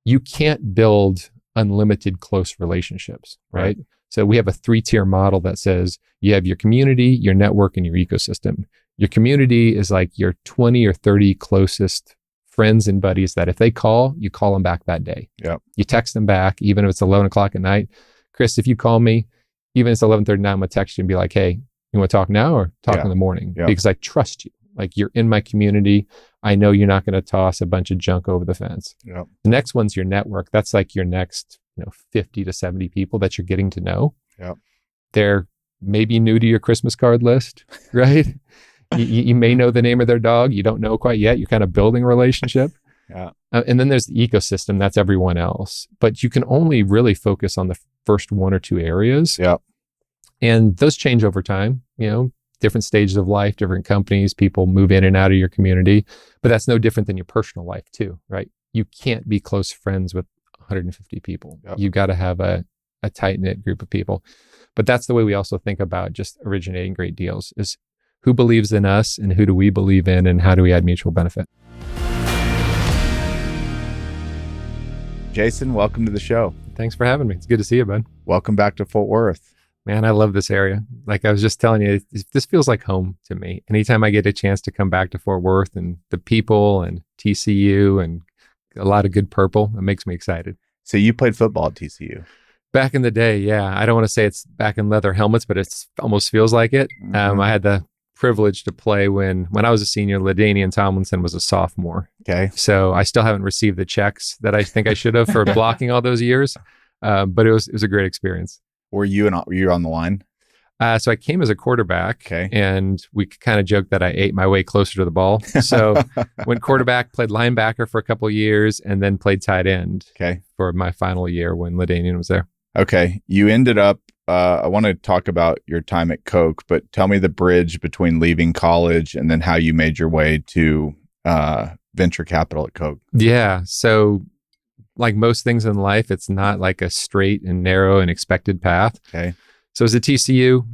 you can't build unlimited close relationships, right? So we have a 3-tier model that says you have your community, your network, and your ecosystem. Your community is like your 20 or 30 closest friends and buddies that if they call, you call them back that day. Yep. You text them back, even if it's 11 o'clock at night. Chris, if you call me, even if it's 11:39, I'm going to text you and be like, hey, you want to talk now or talk in the morning? Yep. Because I trust you. Like, you're in my community. I know you're not going to toss a bunch of junk over the fence. Yep. The next one's your network. That's like your next 50 to 70 people that you're getting to know. Yep. They're maybe new to your Christmas card list, right? you may know the name of their dog. You don't know quite yet. You're kind of building a relationship. Yeah. And then there's the ecosystem. That's everyone else. But you can only really focus on the first 1 or 2 areas. Yep. And those change over time, different stages of life, different companies, people move in and out of your community. But that's no different than your personal life too, right? You can't be close friends with 150 people. Yep. You've got to have a tight-knit group of people. But that's the way we also think about just originating great deals is who believes in us and who do we believe in and how do we add mutual benefit? Jason, welcome to the show. Thanks for having me. It's good to see you, bud. Welcome back to Fort Worth. Man, I love this area. Like I was just telling you, this feels like home to me. Anytime I get a chance to come back to Fort Worth and the people and TCU and a lot of good purple, it makes me excited. So you played football at TCU? Back in the day, yeah. I don't want to say it's back in leather helmets, but it almost feels like it. Mm-hmm. I had the privilege to play when I was a senior. LaDainian Tomlinson was a sophomore. Okay. So I still haven't received the checks that I think I should have for blocking all those years. But it was a great experience. Were you on the line? So I came as a quarterback, okay, and we kind of joked that I ate my way closer to the ball. So went quarterback, played linebacker for a couple of years, and then played tight end for my final year when LaDainian was there. Okay. You ended up, I want to talk about your time at Koch, but tell me the bridge between leaving college and then how you made your way to venture capital at Koch. Yeah. So like most things in life, it's not like a straight and narrow and expected path. Okay. So as a TCU,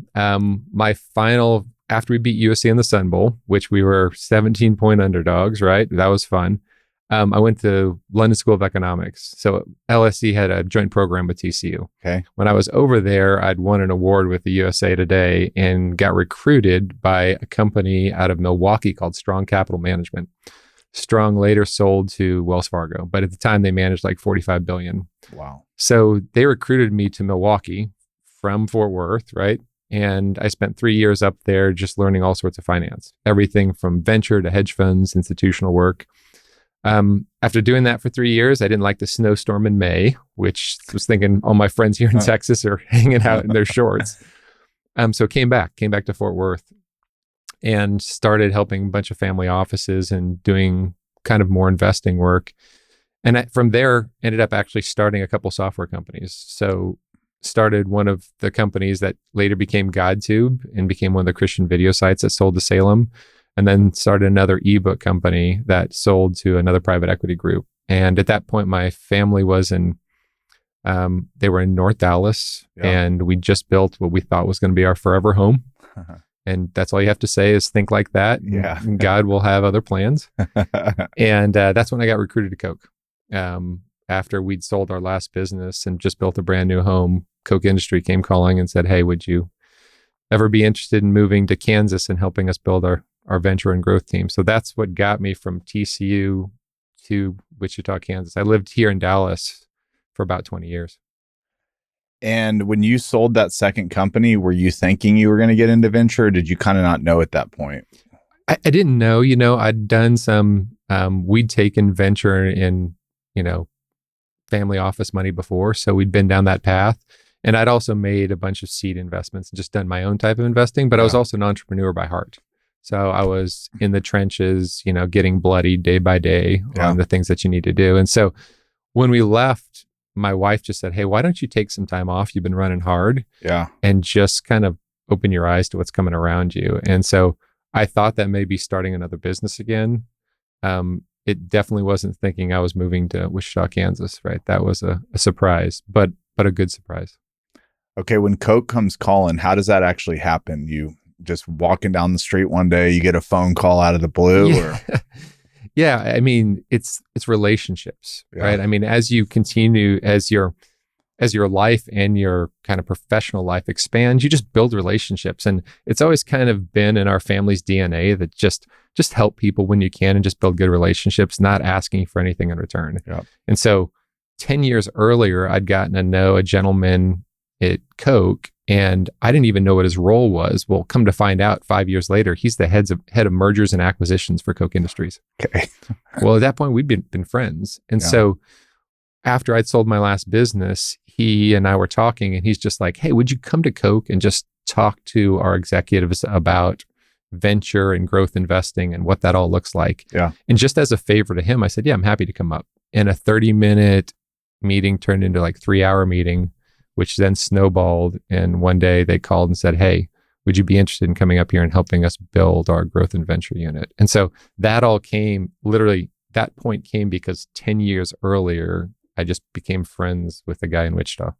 my final, after we beat USC in the Sun Bowl, which we were 17-point underdogs, right? That was fun. I went to London School of Economics. So LSE had a joint program with TCU. Okay. When I was over there, I'd won an award with the USA Today and got recruited by a company out of Milwaukee called Strong Capital Management. Strong later sold to Wells Fargo, but at the time they managed like $45 billion. Wow. So they recruited me to Milwaukee from Fort Worth, right? And I spent 3 years up there just learning all sorts of finance, everything from venture to hedge funds, institutional work. After doing that for 3 years, I didn't like the snowstorm in May, which was thinking all my friends here in Texas are hanging out in their shorts. So came back to Fort Worth and started helping a bunch of family offices and doing kind of more investing work. And from there, ended up actually starting a couple software companies. So started one of the companies that later became GodTube and became one of the Christian video sites that sold to Salem. And then started another ebook company that sold to another private equity group. And at that point, my family was they were in North Dallas, and we just built what we thought was going to be our forever home. And that's all you have to say is think like that. Yeah. And God will have other plans. And that's when I got recruited to Koch. After we'd sold our last business and just built a brand new home, Koch Industries came calling and said, hey, would you ever be interested in moving to Kansas and helping us build our venture and growth team? So that's what got me from TCU to Wichita, Kansas. I lived here in Dallas for about 20 years. And when you sold that second company, were you thinking you were going to get into venture, or did you kind of not know at that point? I didn't know. I'd done some, we'd taken venture in, family office money before. So we'd been down that path. And I'd also made a bunch of seed investments and just done my own type of investing, but I was also an entrepreneur by heart. So I was in the trenches, getting bloody day by day on the things that you need to do. And so when we left, my wife just said, hey, why don't you take some time off? You've been running hard. Yeah. And just kind of open your eyes to what's coming around you. And so I thought that maybe starting another business again. It definitely wasn't thinking I was moving to Wichita, Kansas, right? That was a surprise, but a good surprise. Okay. When Koch comes calling, how does that actually happen? You just walking down the street one day, you get a phone call out of the blue? Yeah. Yeah, I mean, it's relationships, Yeah. right? I mean, as you continue, as your life and your kind of professional life expands, you just build relationships. And it's always kind of been in our family's DNA that just help people when you can and just build good relationships, not asking for anything in return. Yeah. And so 10 years earlier, I'd gotten to know a gentleman at Koch, and I didn't even know what his role was. Well, come to find out 5 years later, he's the head of mergers and acquisitions for Koch Industries. Okay. Well, at that point, we'd been friends. And Yeah. so after I'd sold my last business, he and I were talking, and he's just like, hey, would you come to Koch and just talk to our executives about venture and growth investing and what that all looks like? Yeah. And just as a favor to him, I said, yeah, I'm happy to come up. And a 30-minute meeting turned into like 3-hour meeting, which then snowballed. And one day they called and said, hey, would you be interested in coming up here and helping us build our growth and venture unit? And so that all came, literally, that point came because 10 years earlier, I just became friends with the guy in Wichita.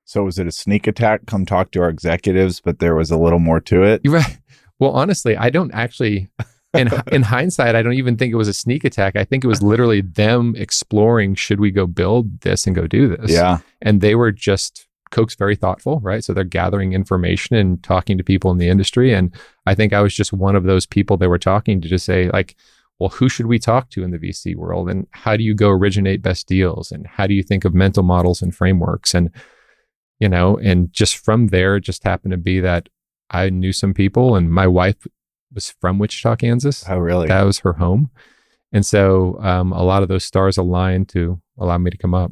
So was it a sneak attack? Come talk to our executives, but there was a little more to it. You're right. Well, honestly, I don't actually, in hindsight, I don't even think it was a sneak attack. I think it was literally them exploring, should we go build this and go do this? Yeah. And they were just, Koch's very thoughtful, right? So they're gathering information and talking to people in the industry. And I think I was just one of those people they were talking to just say like, well, who should we talk to in the VC world? And how do you go originate best deals? And how do you think of mental models and frameworks? And, and just from there, it just happened to be that I knew some people, and my wife was from Wichita, Kansas. Oh, really? That was her home. And so a lot of those stars aligned to allow me to come up.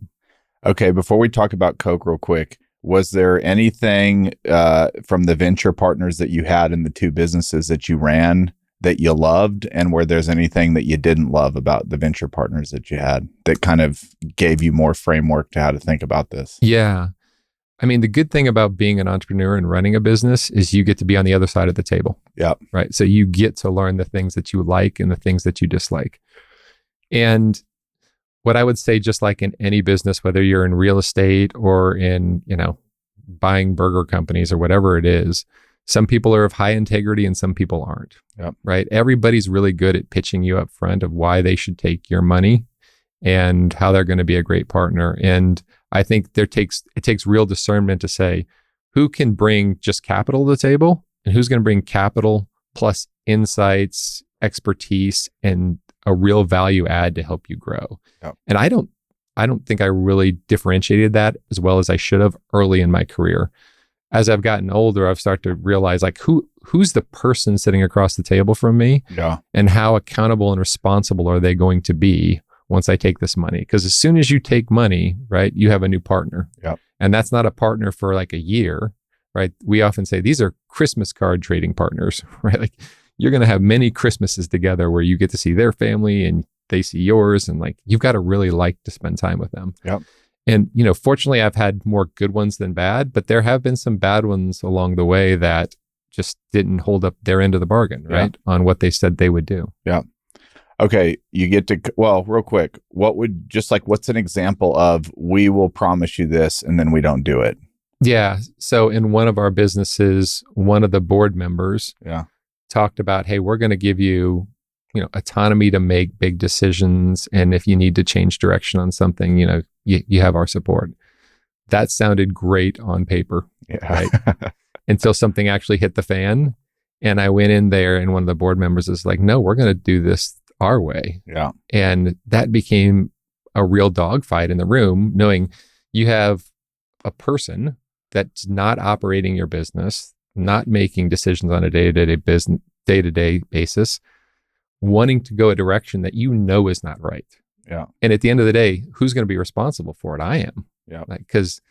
Okay. Before we talk about Koch real quick, was there anything from the venture partners that you had in the two businesses that you ran that you loved, and where there's anything that you didn't love about the venture partners that you had that kind of gave you more framework to how to think about this? Yeah. I mean, the good thing about being an entrepreneur and running a business is you get to be on the other side of the table. Yeah. Right. So you get to learn the things that you like and the things that you dislike. And what I would say, just like in any business, whether you're in real estate or in, buying burger companies or whatever it is, some people are of high integrity and some people aren't. Yep. Right. Everybody's really good at pitching you up front of why they should take your money and how they're going to be a great partner. And I think it takes real discernment to say who can bring just capital to the table and who's going to bring capital plus insights, expertise, and a real value add to help you grow. Yep. And I don't think I really differentiated that as well as I should have early in my career. As I've gotten older, I've started to realize like who's the person sitting across the table from me, and how accountable and responsible are they going to be once I take this money? Because as soon as you take money, right, you have a new partner. Yep. And that's not a partner for like a year, right? We often say these are Christmas card trading partners, right? Like you're going to have many Christmases together where you get to see their family and they see yours, and like you've got to really like to spend time with them. Yep. And, fortunately, I've had more good ones than bad, but there have been some bad ones along the way that just didn't hold up their end of the bargain, right? On what they said they would do. Yeah. Okay. You get to, well, real quick, what's an example of we will promise you this and then we don't do it? Yeah. So in one of our businesses, one of the board members talked about, hey, we're going to give you, autonomy to make big decisions. And if you need to change direction on something, you have our support. That sounded great on paper, right? Until something actually hit the fan. And I went in there and one of the board members is like, no, we're going to do this our way. Yeah. And that became a real dogfight in the room, knowing you have a person that's not operating your business, not making decisions on a day-to-day basis, wanting to go a direction that is not right. Yeah. And at the end of the day, who's going to be responsible for it? I am. Yeah. Because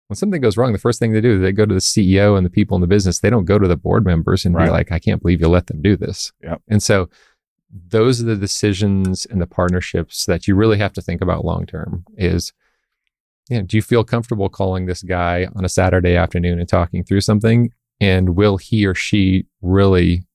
when something goes wrong, the first thing they do is they go to the CEO and the people in the business. They don't go to the board members and be like, I can't believe you let them do this. Yeah. And so those are the decisions and the partnerships that you really have to think about long-term is, do you feel comfortable calling this guy on a Saturday afternoon and talking through something? And will he or she really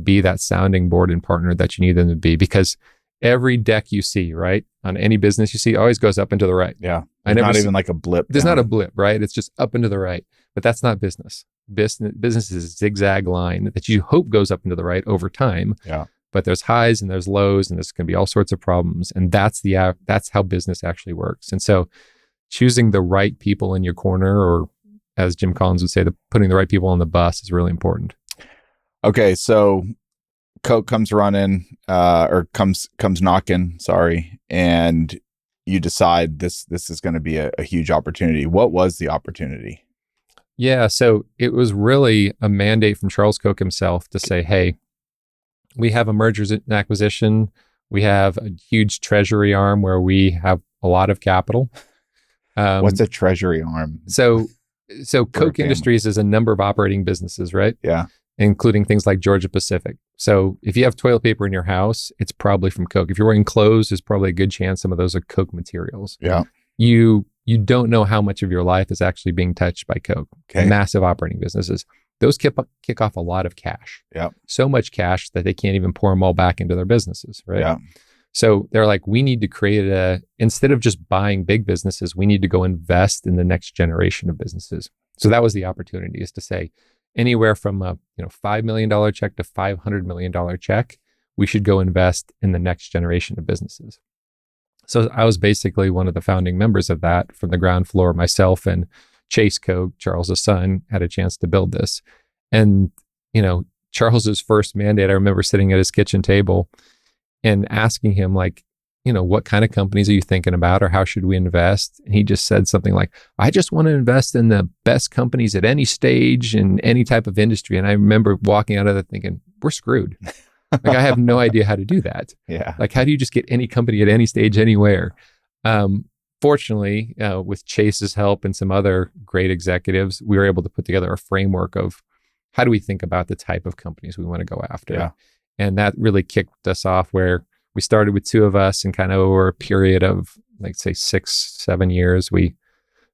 be that sounding board and partner that you need them to be? Because every deck you see, right, on any business you see always goes up and to the right. Yeah. Not even like a blip. There's not a blip, right? It's just up and to the right. But that's not business. Business is a zigzag line that you hope goes up and to the right over time. Yeah. but there's highs and there's lows, and there's going to be all sorts of problems. And that's how business actually works. And so choosing the right people in your corner, or as Jim Collins would say, putting the right people on the bus is really important. Okay, so Koch comes running, or comes knocking, sorry, and you decide this is going to be a huge opportunity. What was the opportunity? Yeah, so it was really a mandate from Charles Koch himself to say, hey, we have a mergers and acquisition. We have a huge treasury arm where we have a lot of capital. What's a treasury arm? So Koch Industries is a number of operating businesses, right? Yeah. Including things like Georgia Pacific. So if you have toilet paper in your house, it's probably from Koch. If you're wearing clothes, there's probably a good chance some of those are Koch materials. Yeah. You don't know how much of your life is actually being touched by Koch. Okay. Massive operating businesses. Those kick off a lot of cash. Yeah. So much cash that they can't even pour them all back into their businesses, right? Yeah. So they're like, we need to create instead of just buying big businesses, we need to go invest in the next generation of businesses. So that was the opportunity, is to say anywhere from a $5 million check to $500 million check, we should go invest in the next generation of businesses. So I was basically one of the founding members of that from the ground floor. Myself and Chase Koch, Charles's son, had a chance to build this. And, Charles's first mandate, I remember sitting at his kitchen table and asking him, like, what kind of companies are you thinking about, or how should we invest? And he just said something like, I just want to invest in the best companies at any stage in any type of industry. And I remember walking out of there thinking, we're screwed. Like, I have no idea how to do that. Yeah. Like, how do you just get any company at any stage anywhere? Fortunately, with Chase's help and some other great executives, we were able to put together a framework of how do we think about the type of companies we want to go after. Yeah. And that really kicked us off, where we started with two of us, and kind of over a period of, like, say 6-7 years, we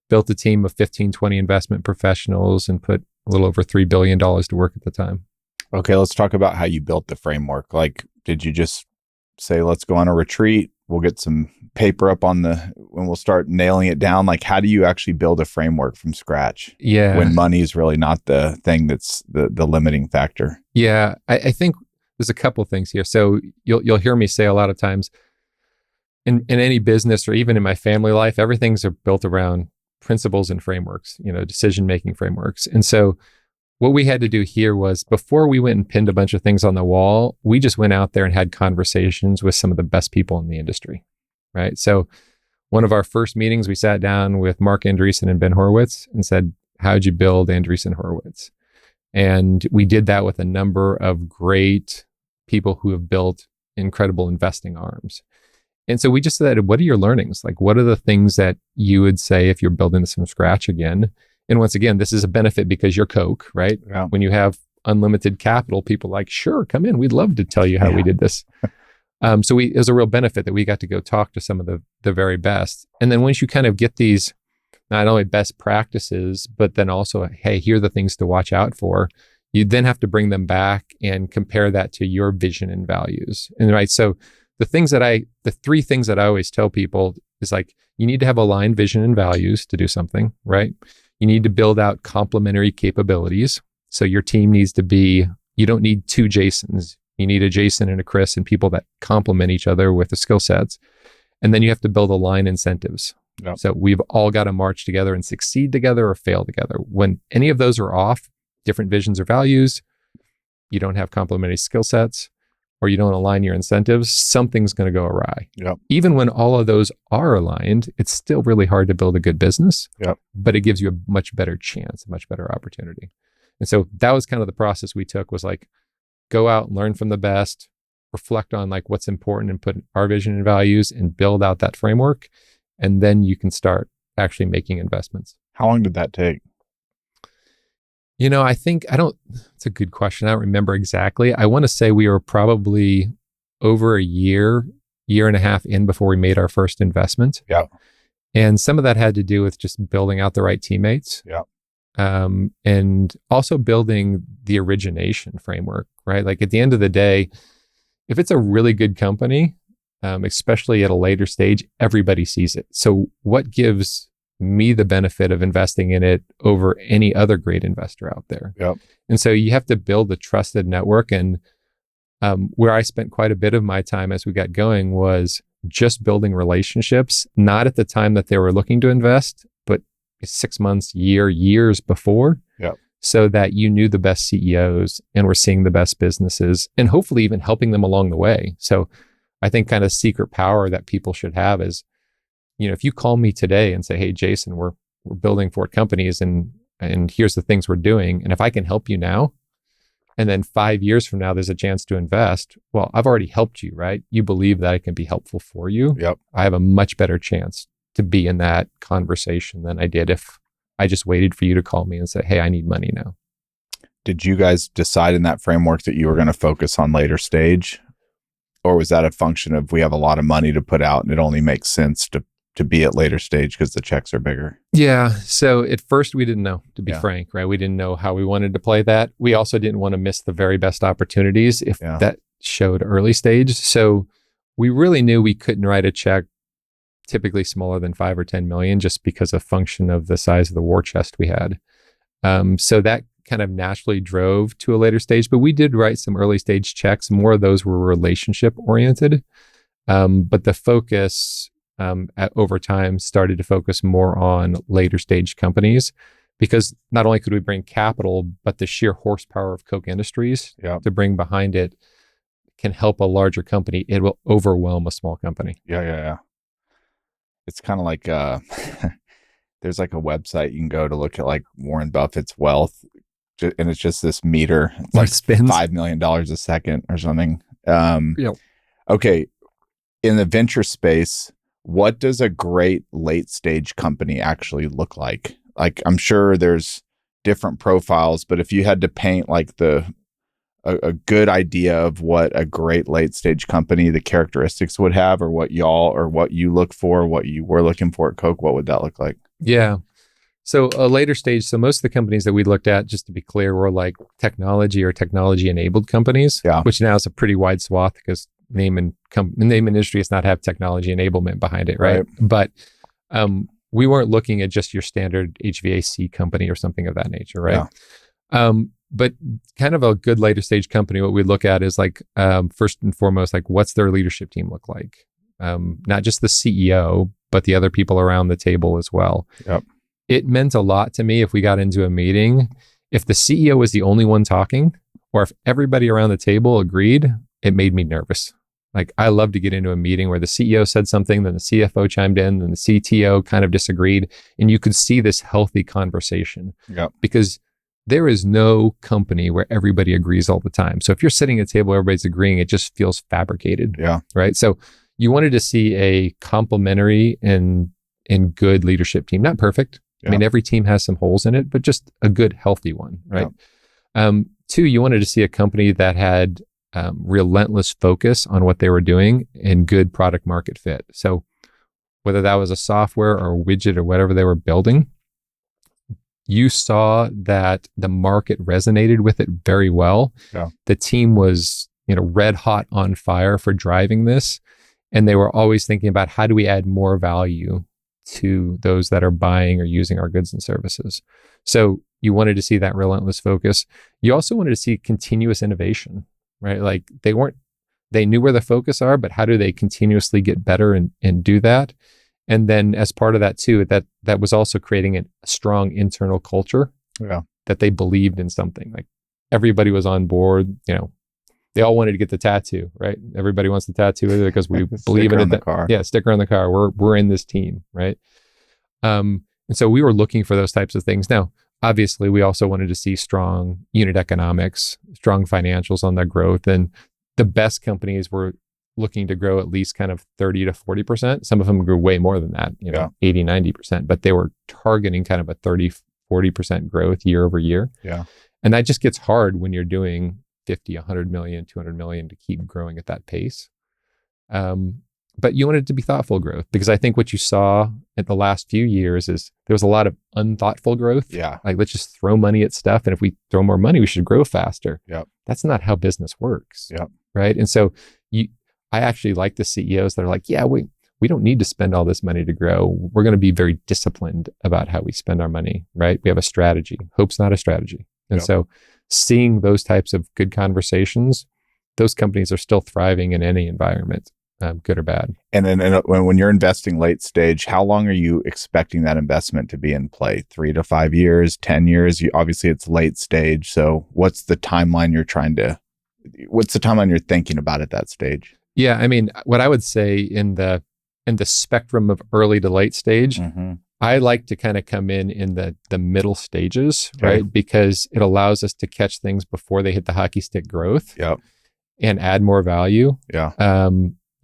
built a team of 15, 20 investment professionals and put a little over $3 billion to work at the time. Okay, let's talk about how you built the framework. Like, did you just say, let's go on a retreat, we'll get some paper up and we'll start nailing it down? Like, how do you actually build a framework from scratch? Yeah. When money is really not the thing that's the limiting factor. Yeah, I think there's a couple of things here. So you'll hear me say a lot of times in any business, or even in my family life, everything's built around principles and frameworks, decision-making frameworks. And so what we had to do here was, before we went and pinned a bunch of things on the wall, we just went out there and had conversations with some of the best people in the industry, right? So one of our first meetings, we sat down with Mark Andreessen and Ben Horowitz and said, how'd you build Andreessen Horowitz? And we did that with a number of great people who have built incredible investing arms. And so we just said, what are your learnings? Like, what are the things that you would say if you're building this from scratch again? And once again, this is a benefit because you're Koch, right? Yeah. When you have unlimited capital, people are like, sure, come in. We'd love to tell you how we did this. So it was a real benefit that we got to go talk to some of the very best. And then once you kind of get these, not only best practices, but then also, hey, here are the things to watch out for, you then have to bring them back and compare that to your vision and values. And right, so the three things that I always tell people is, like, you need to have aligned vision and values to do something, right? You need to build out complementary capabilities. So your team needs to be, you don't need two Jasons. You need a Jason and a Chris, and people that complement each other with the skill sets. And then you have to build aligned incentives. Yep. So we've all got to march together and succeed together or fail together. When any of those are off, different visions or values, you don't have complementary skill sets, or you don't align your incentives, something's going to go awry. Yep. Even when all of those are aligned, it's still really hard to build a good business, Yep. but it gives you a much better chance, a much better opportunity. And so that was kind of the process we took, was like, go out, learn from the best, reflect on like what's important, and put our vision and values and build out that framework. And then you can start actually making investments. How long did that take? It's a good question. I don't remember exactly. I want to say we were probably over a year and a half in before we made our first investment. Yeah. And some of that had to do with just building out the right teammates. Yeah. And also building the origination framework, right? Like, at the end of the day, if it's a really good company, especially at a later stage, everybody sees it. So what gives me the benefit of investing in it over any other great investor out there? Yep. And so you have to build a trusted network. And Where I spent quite a bit of my time as we got going was just building relationships, not at the time that they were looking to invest, but 6 months, years before. Yeah. So that you knew the best CEOs and were seeing the best businesses and hopefully even helping them along the way. So I think kind of secret power that people should have is, if you call me today and say, hey, Jason, we're building 4 companies and here's the things we're doing. And if I can help you now, and then 5 years from now, there's a chance to invest. Well, I've already helped you, right? You believe that I can be helpful for you. Yep. I have a much better chance to be in that conversation than I did if I just waited for you to call me and say, hey, I need money now. Did you guys decide in that framework that you were going to focus on later stage? Or was that a function of we have a lot of money to put out and it only makes sense to be at later stage because the checks are bigger? Yeah. So at first we didn't know, to be frank, right? We didn't know how we wanted to play that. We also didn't want to miss the very best opportunities if that showed early stage. So we really knew we couldn't write a check typically smaller than 5 or 10 million just because of function of the size of the war chest we had. So that kind of naturally drove to a later stage, but we did write some early stage checks. More of those were relationship oriented. But the focus over time started to focus more on later stage companies because not only could we bring capital, but the sheer horsepower of Koch Industries to bring behind it can help a larger company. It will overwhelm a small company. Yeah. It's kind of like there's like a website you can go to look at like Warren Buffett's wealth, and it's just this meter. It's like spins $5 million a second or something. Okay, in the venture space, what does a great late stage company actually look like? Like, I'm sure there's different profiles, but if you had to paint like a good idea of what a great late stage company, the characteristics would have, or what you look for, what you were looking for at Koch, what would that look like? Yeah. So a later stage, so most of the companies that we looked at, just to be clear, were like technology or technology enabled companies, which now is a pretty wide swath because name and industry does not have technology enablement behind it, right? But we weren't looking at just your standard HVAC company or something of that nature, right? But kind of a good later stage company, what we look at is like, first and foremost, like what's their leadership team look like? Not just the CEO, but the other people around the table as well. It meant a lot to me if we got into a meeting, if the CEO was the only one talking, or if everybody around the table agreed, it made me nervous. Like, I love to get into a meeting where the CEO said something, then the CFO chimed in, then the CTO kind of disagreed, and you could see this healthy conversation. Because there is no company where everybody agrees all the time. So if you're sitting at a table, everybody's agreeing, it just feels fabricated. Right. So you wanted to see a complementary and good leadership team. Not perfect. I mean, every team has some holes in it, but just a good, healthy one. Right. 2, you wanted to see a company that had relentless focus on what they were doing and good product market fit. So whether that was a software or a widget or whatever they were building, you saw that the market resonated with it very well. The team was, red hot on fire for driving this. And they were always thinking about how do we add more value to those that are buying or using our goods and services. So you wanted to see that relentless focus. You also wanted to see continuous innovation, right? Like they knew where the focus are, but how do they continuously get better and do that? And then as part of that too, that was also creating a strong internal culture that they believed in something. Like everybody was on board, they all wanted to get the tattoo, right? Everybody wants the tattoo because we believe in it. Sticker on the car. We're in this team, right? And so we were looking for those types of things. Now, obviously, we also wanted to see strong unit economics, strong financials on their growth. And the best companies were looking to grow at least kind of 30 to 40%. Some of them grew way more than that, 80, 90%, but they were targeting kind of a 30, 40% growth year over year. And that just gets hard when you're doing 50, 100 million, 200 million to keep growing at that pace. But you wanted it to be thoughtful growth, because I think what you saw at the last few years is there was a lot of unthoughtful growth. Like, let's just throw money at stuff. And if we throw more money, we should grow faster. That's not how business works. Right. And so I actually like the CEOs that are like, we don't need to spend all this money to grow. We're going to be very disciplined about how we spend our money. Right. We have a strategy. Hope's not a strategy. And so seeing those types of good conversations those companies are still thriving in any environment, good or bad. And then when you're investing late stage, how long are you expecting that investment to be in play? 3 to 5 years, 10 years? Obviously, it's late stage. So what's the timeline you're thinking about at that stage? Yeah, I mean, what I would say in the spectrum of early to late stage, I like to kind of come in the middle stages, right? Because it allows us to catch things before they hit the hockey stick growth and add more value.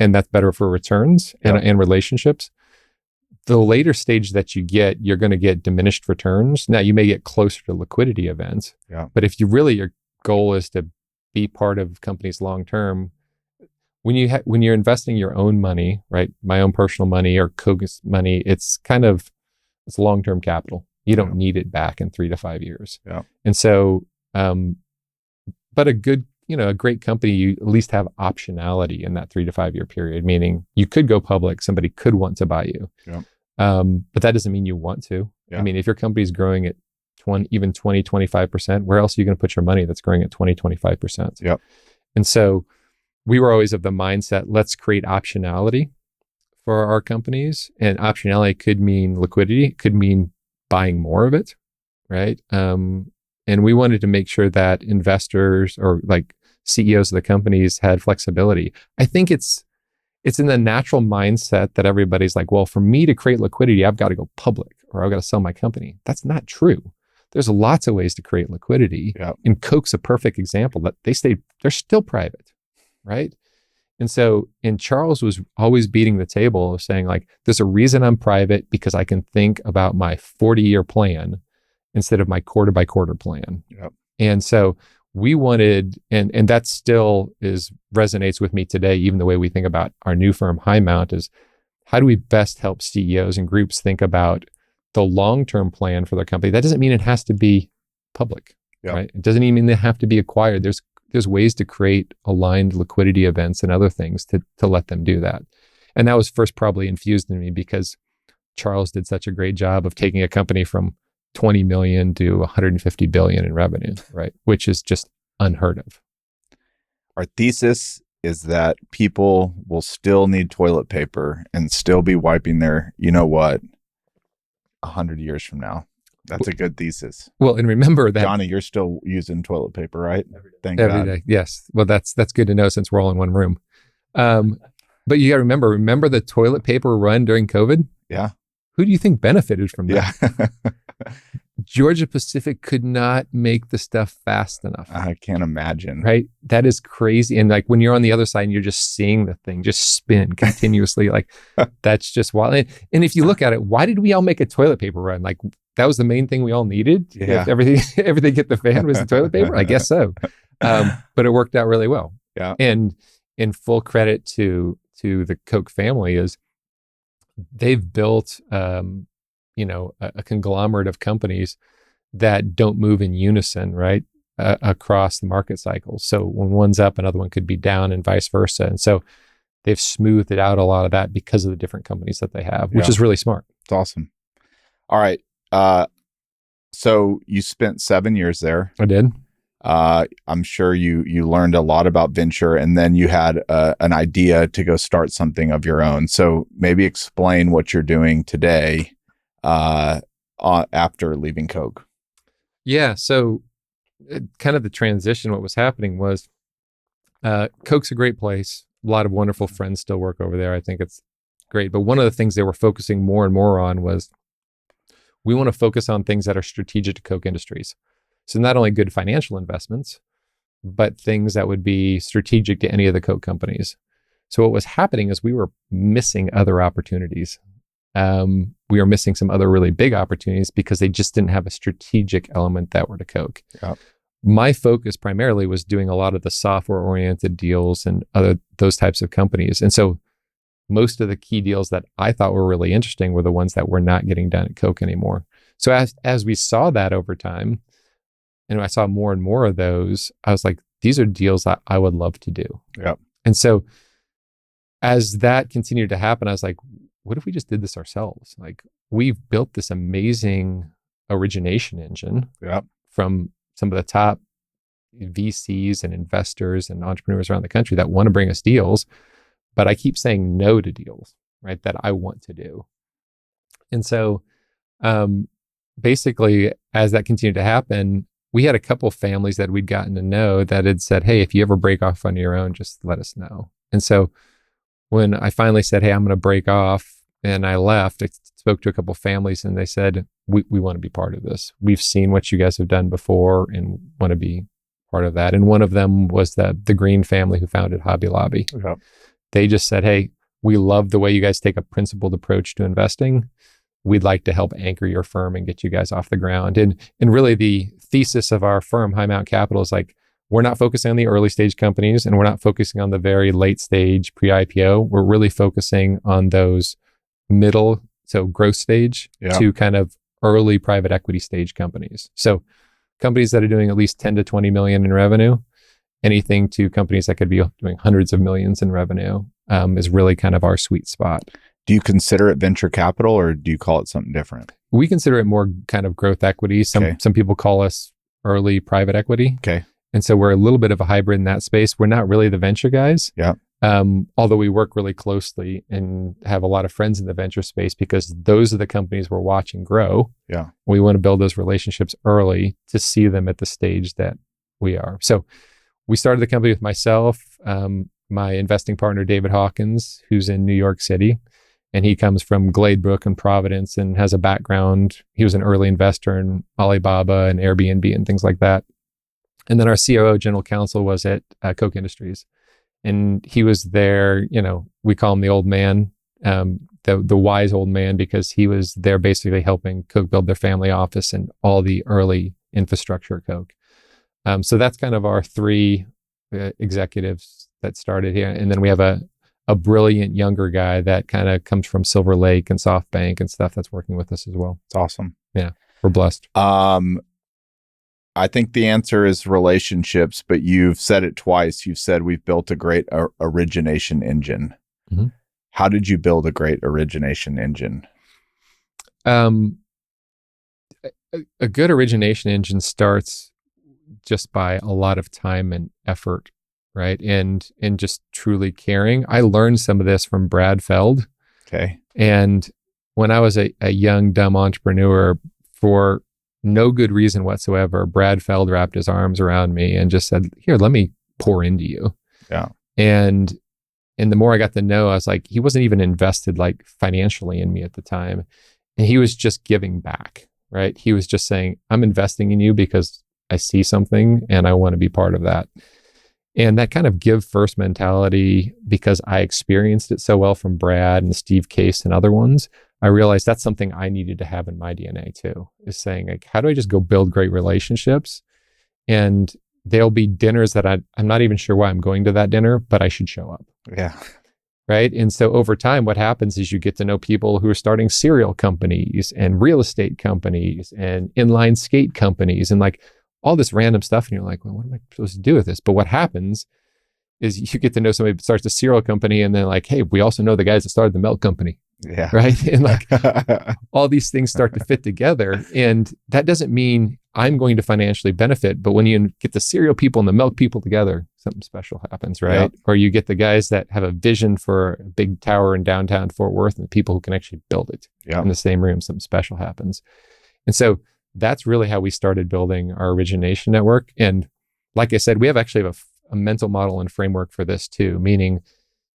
And that's better for returns and relationships. The later stage that you get, you're going to get diminished returns. Now, you may get closer to liquidity events, but if your goal is to be part of companies long term, when you're investing your own money, right, my own personal money or Koch's money, it's long-term capital. You don't need it back in 3 to 5 years. And so, but a great company, you at least have optionality in that 3 to 5 year period, meaning you could go public, somebody could want to buy you. But that doesn't mean you want to. I mean, if your company's growing at 25%, where else are you going to put your money that's growing at 25%? And so we were always of the mindset, let's create optionality for our companies. And optionality could mean liquidity, could mean buying more of it, right? And we wanted to make sure that investors or like CEOs of the companies had flexibility. I think it's in the natural mindset that everybody's like, well, for me to create liquidity, I've got to go public or I've got to sell my company. That's not true. There's lots of ways to create liquidity. And Koch's a perfect example that they're still private, right? And Charles was always beating the table of saying like, there's a reason I'm private because I can think about my 40-year plan instead of my quarter by quarter plan. And so we wanted, and that still resonates with me today, even the way we think about our new firm, Highmount, is how do we best help CEOs and groups think about the long-term plan for their company? That doesn't mean it has to be public, right? It doesn't even mean they have to be acquired. There's ways to create aligned liquidity events and other things to let them do that. And that was first probably infused in me because Charles did such a great job of taking a company from 20 million to 150 billion in revenue, right? Which is just unheard of. Our thesis is that people will still need toilet paper and still be wiping their, 100 years from now. That's a good thesis. Well, and remember that Johnny, you're still using toilet paper, right? Thank every God. day. Yes. Well, that's good to know since we're all in one room. But you got to remember the toilet paper run during COVID? Yeah. Who do you think benefited from that? Yeah. Georgia Pacific could not make the stuff fast enough. I can't imagine. Right? That is crazy. And like when you're on the other side and you're just seeing the thing just spin continuously, like that's just wild. And if you look at it, why did we all make a toilet paper run? Like that was the main thing we all needed. Yeah. If everything hit the fan was the toilet paper. I guess so. But it worked out really well. Yeah. And in full credit to the Koch family is they've built, a conglomerate of companies that don't move in unison, right? Across the market cycles. So when one's up, another one could be down and vice versa. And so they've smoothed it out a lot of that because of the different companies that they have, which is really smart. It's awesome. All right. So you spent 7 years there. I did. I'm sure you learned a lot about venture, and then you had an idea to go start something of your own. So maybe explain what you're doing today after leaving Koch. Yeah. So kind of the transition, what was happening was Koch's a great place. A lot of wonderful friends still work over there. I think it's great. But one of the things they were focusing more and more on was we want to focus on things that are strategic to Koch Industries. So not only good financial investments, but things that would be strategic to any of the Koch companies. So what was happening is we were missing other opportunities. We were missing some other really big opportunities because they just didn't have a strategic element that were to Koch. Yep. My focus primarily was doing a lot of the software-oriented deals and those types of companies. And so most of the key deals that I thought were really interesting were the ones that were not getting done at Koch anymore. So as we saw that over time, and I saw more and more of those, I was like, these are deals that I would love to do. Yep. And so as that continued to happen, I was like, what if we just did this ourselves? Like we've built this amazing origination engine Yep. from some of the top, VCs and investors and entrepreneurs around the country that want to bring us deals, but I keep saying no to deals, right, that I want to do. And so basically, as that continued to happen, we had a couple families that we'd gotten to know that had said, hey, if you ever break off on your own, just let us know. And so when I finally said, hey, I'm going to break off, and I left, I spoke to a couple families and they said, we want to be part of this. We've seen what you guys have done before and want to be part of that. And one of them was the Green family who founded Hobby Lobby. Okay. They just said, hey, we love the way you guys take a principled approach to investing. We'd like to help anchor your firm and get you guys off the ground. And really the thesis of our firm, Highmount Capital, is like, we're not focusing on the early stage companies and we're not focusing on the very late stage pre-IPO. We're really focusing on those middle, so growth stage to kind of early private equity stage companies. So companies that are doing at least 10 to 20 million in revenue, anything to companies that could be doing hundreds of millions in revenue is really kind of our sweet spot. Do you consider it venture capital or do you call it something different? We consider it more kind of growth equity. Some people call us early private equity. Okay. And so we're a little bit of a hybrid in that space. We're not really the venture guys. Yeah. Although we work really closely and have a lot of friends in the venture space because those are the companies we're watching grow. Yeah. We want to build those relationships early to see them at the stage that we are. So we started the company with myself, my investing partner, David Hawkins, who's in New York City. And he comes from Gladebrook and Providence and has a background. He was an early investor in Alibaba and Airbnb and things like that. And then our COO, general counsel, was at Koch Industries. And he was there, we call him the old man, the wise old man, because he was there basically helping Koch build their family office and all the early infrastructure at Koch. So that's kind of our three executives that started here. And then we have a brilliant younger guy that kind of comes from Silver Lake and SoftBank and stuff that's working with us as well. It's awesome. Yeah, we're blessed. I think the answer is relationships, but you've said it twice. You've said we've built a great origination engine. Mm-hmm. How did you build a great origination engine? A good origination engine starts just by a lot of time and effort, right? And just truly caring. I learned some of this from Brad Feld. Okay. And when I was a young, dumb entrepreneur, for no good reason whatsoever, Brad Feld wrapped his arms around me and just said, here, let me pour into you. Yeah. And the more I got to know, I was like, he wasn't even invested like financially in me at the time. And he was just giving back, right? He was just saying, I'm investing in you because I see something and I want to be part of that. And that kind of give first mentality, because I experienced it so well from Brad and Steve Case and other ones, I realized that's something I needed to have in my DNA too, is saying like, how do I just go build great relationships? And there'll be dinners that I'm not even sure why I'm going to that dinner, but I should show up. Yeah. Right. And so over time, what happens is you get to know people who are starting cereal companies and real estate companies and inline skate companies and like all this random stuff. And you're like, well, what am I supposed to do with this? But what happens is you get to know somebody that starts a cereal company and then like, hey, we also know the guys that started the milk company. Yeah. Right. And like all these things start to fit together. And that doesn't mean I'm going to financially benefit, but when you get the cereal people and the milk people together, something special happens, right? Yep. Or you get the guys that have a vision for a big tower in downtown Fort Worth and the people who can actually build it in the same room, something special happens. And so that's really how we started building our origination network. And like I said, we actually have a mental model and framework for this too, meaning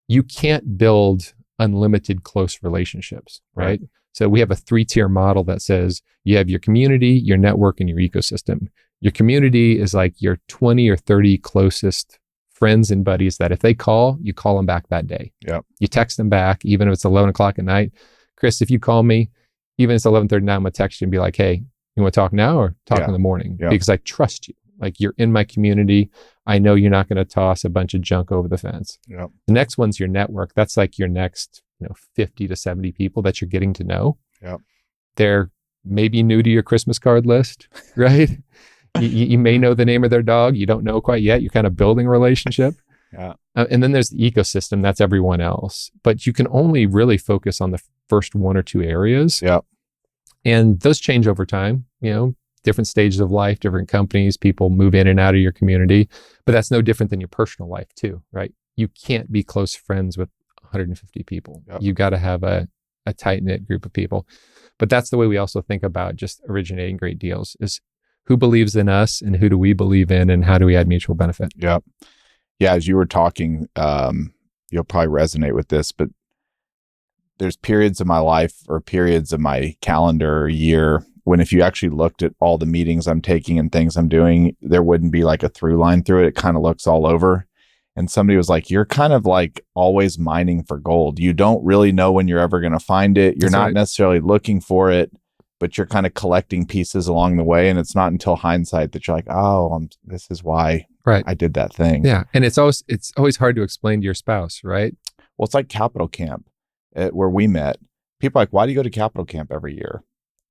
you can't build unlimited close relationships, right? So we have a 3-tier model that says you have your community, your network, and your ecosystem. Your community is like your 20 or 30 closest friends and buddies that if they call, you call them back that day. Yep. You text them back, even if it's 11 o'clock at night. Chris, if you call me, even if it's 11:30 at night, I'm going to text you and be like, hey, you want to talk now or talk in the morning? Because I trust you. Like you're in my community. I know you're not going to toss a bunch of junk over the fence. Yep. The next one's your network. That's like your next 50 to 70 people that you're getting to know. Yep. They're maybe new to your Christmas card list, right? you may know the name of their dog. You don't know quite yet. You're kind of building a relationship. Yeah. And then there's the ecosystem. That's everyone else. But you can only really focus on the first 1 or 2 areas. Yeah. And those change over time. different stages of life, different companies, people move in and out of your community, but that's no different than your personal life too, right? You can't be close friends with 150 people. Yep. You got to have a tight-knit group of people. But that's the way we also think about just originating great deals is who believes in us and who do we believe in and how do we add mutual benefit? Yep. Yeah, as you were talking, you'll probably resonate with this, but there's periods of my life or periods of my calendar or year when if you actually looked at all the meetings I'm taking and things I'm doing, there wouldn't be like a through line through it. It kind of looks all over. And somebody was like, you're kind of like always mining for gold. You don't really know when you're ever going to find it. You're That's not right. necessarily looking for it, but you're kind of collecting pieces along the way. And it's not until hindsight that you're like, oh, this is why Right. I did that thing. Yeah. And it's always hard to explain to your spouse, right? Well, it's like Capital Camp where we met. People are like, why do you go to Capital Camp every year?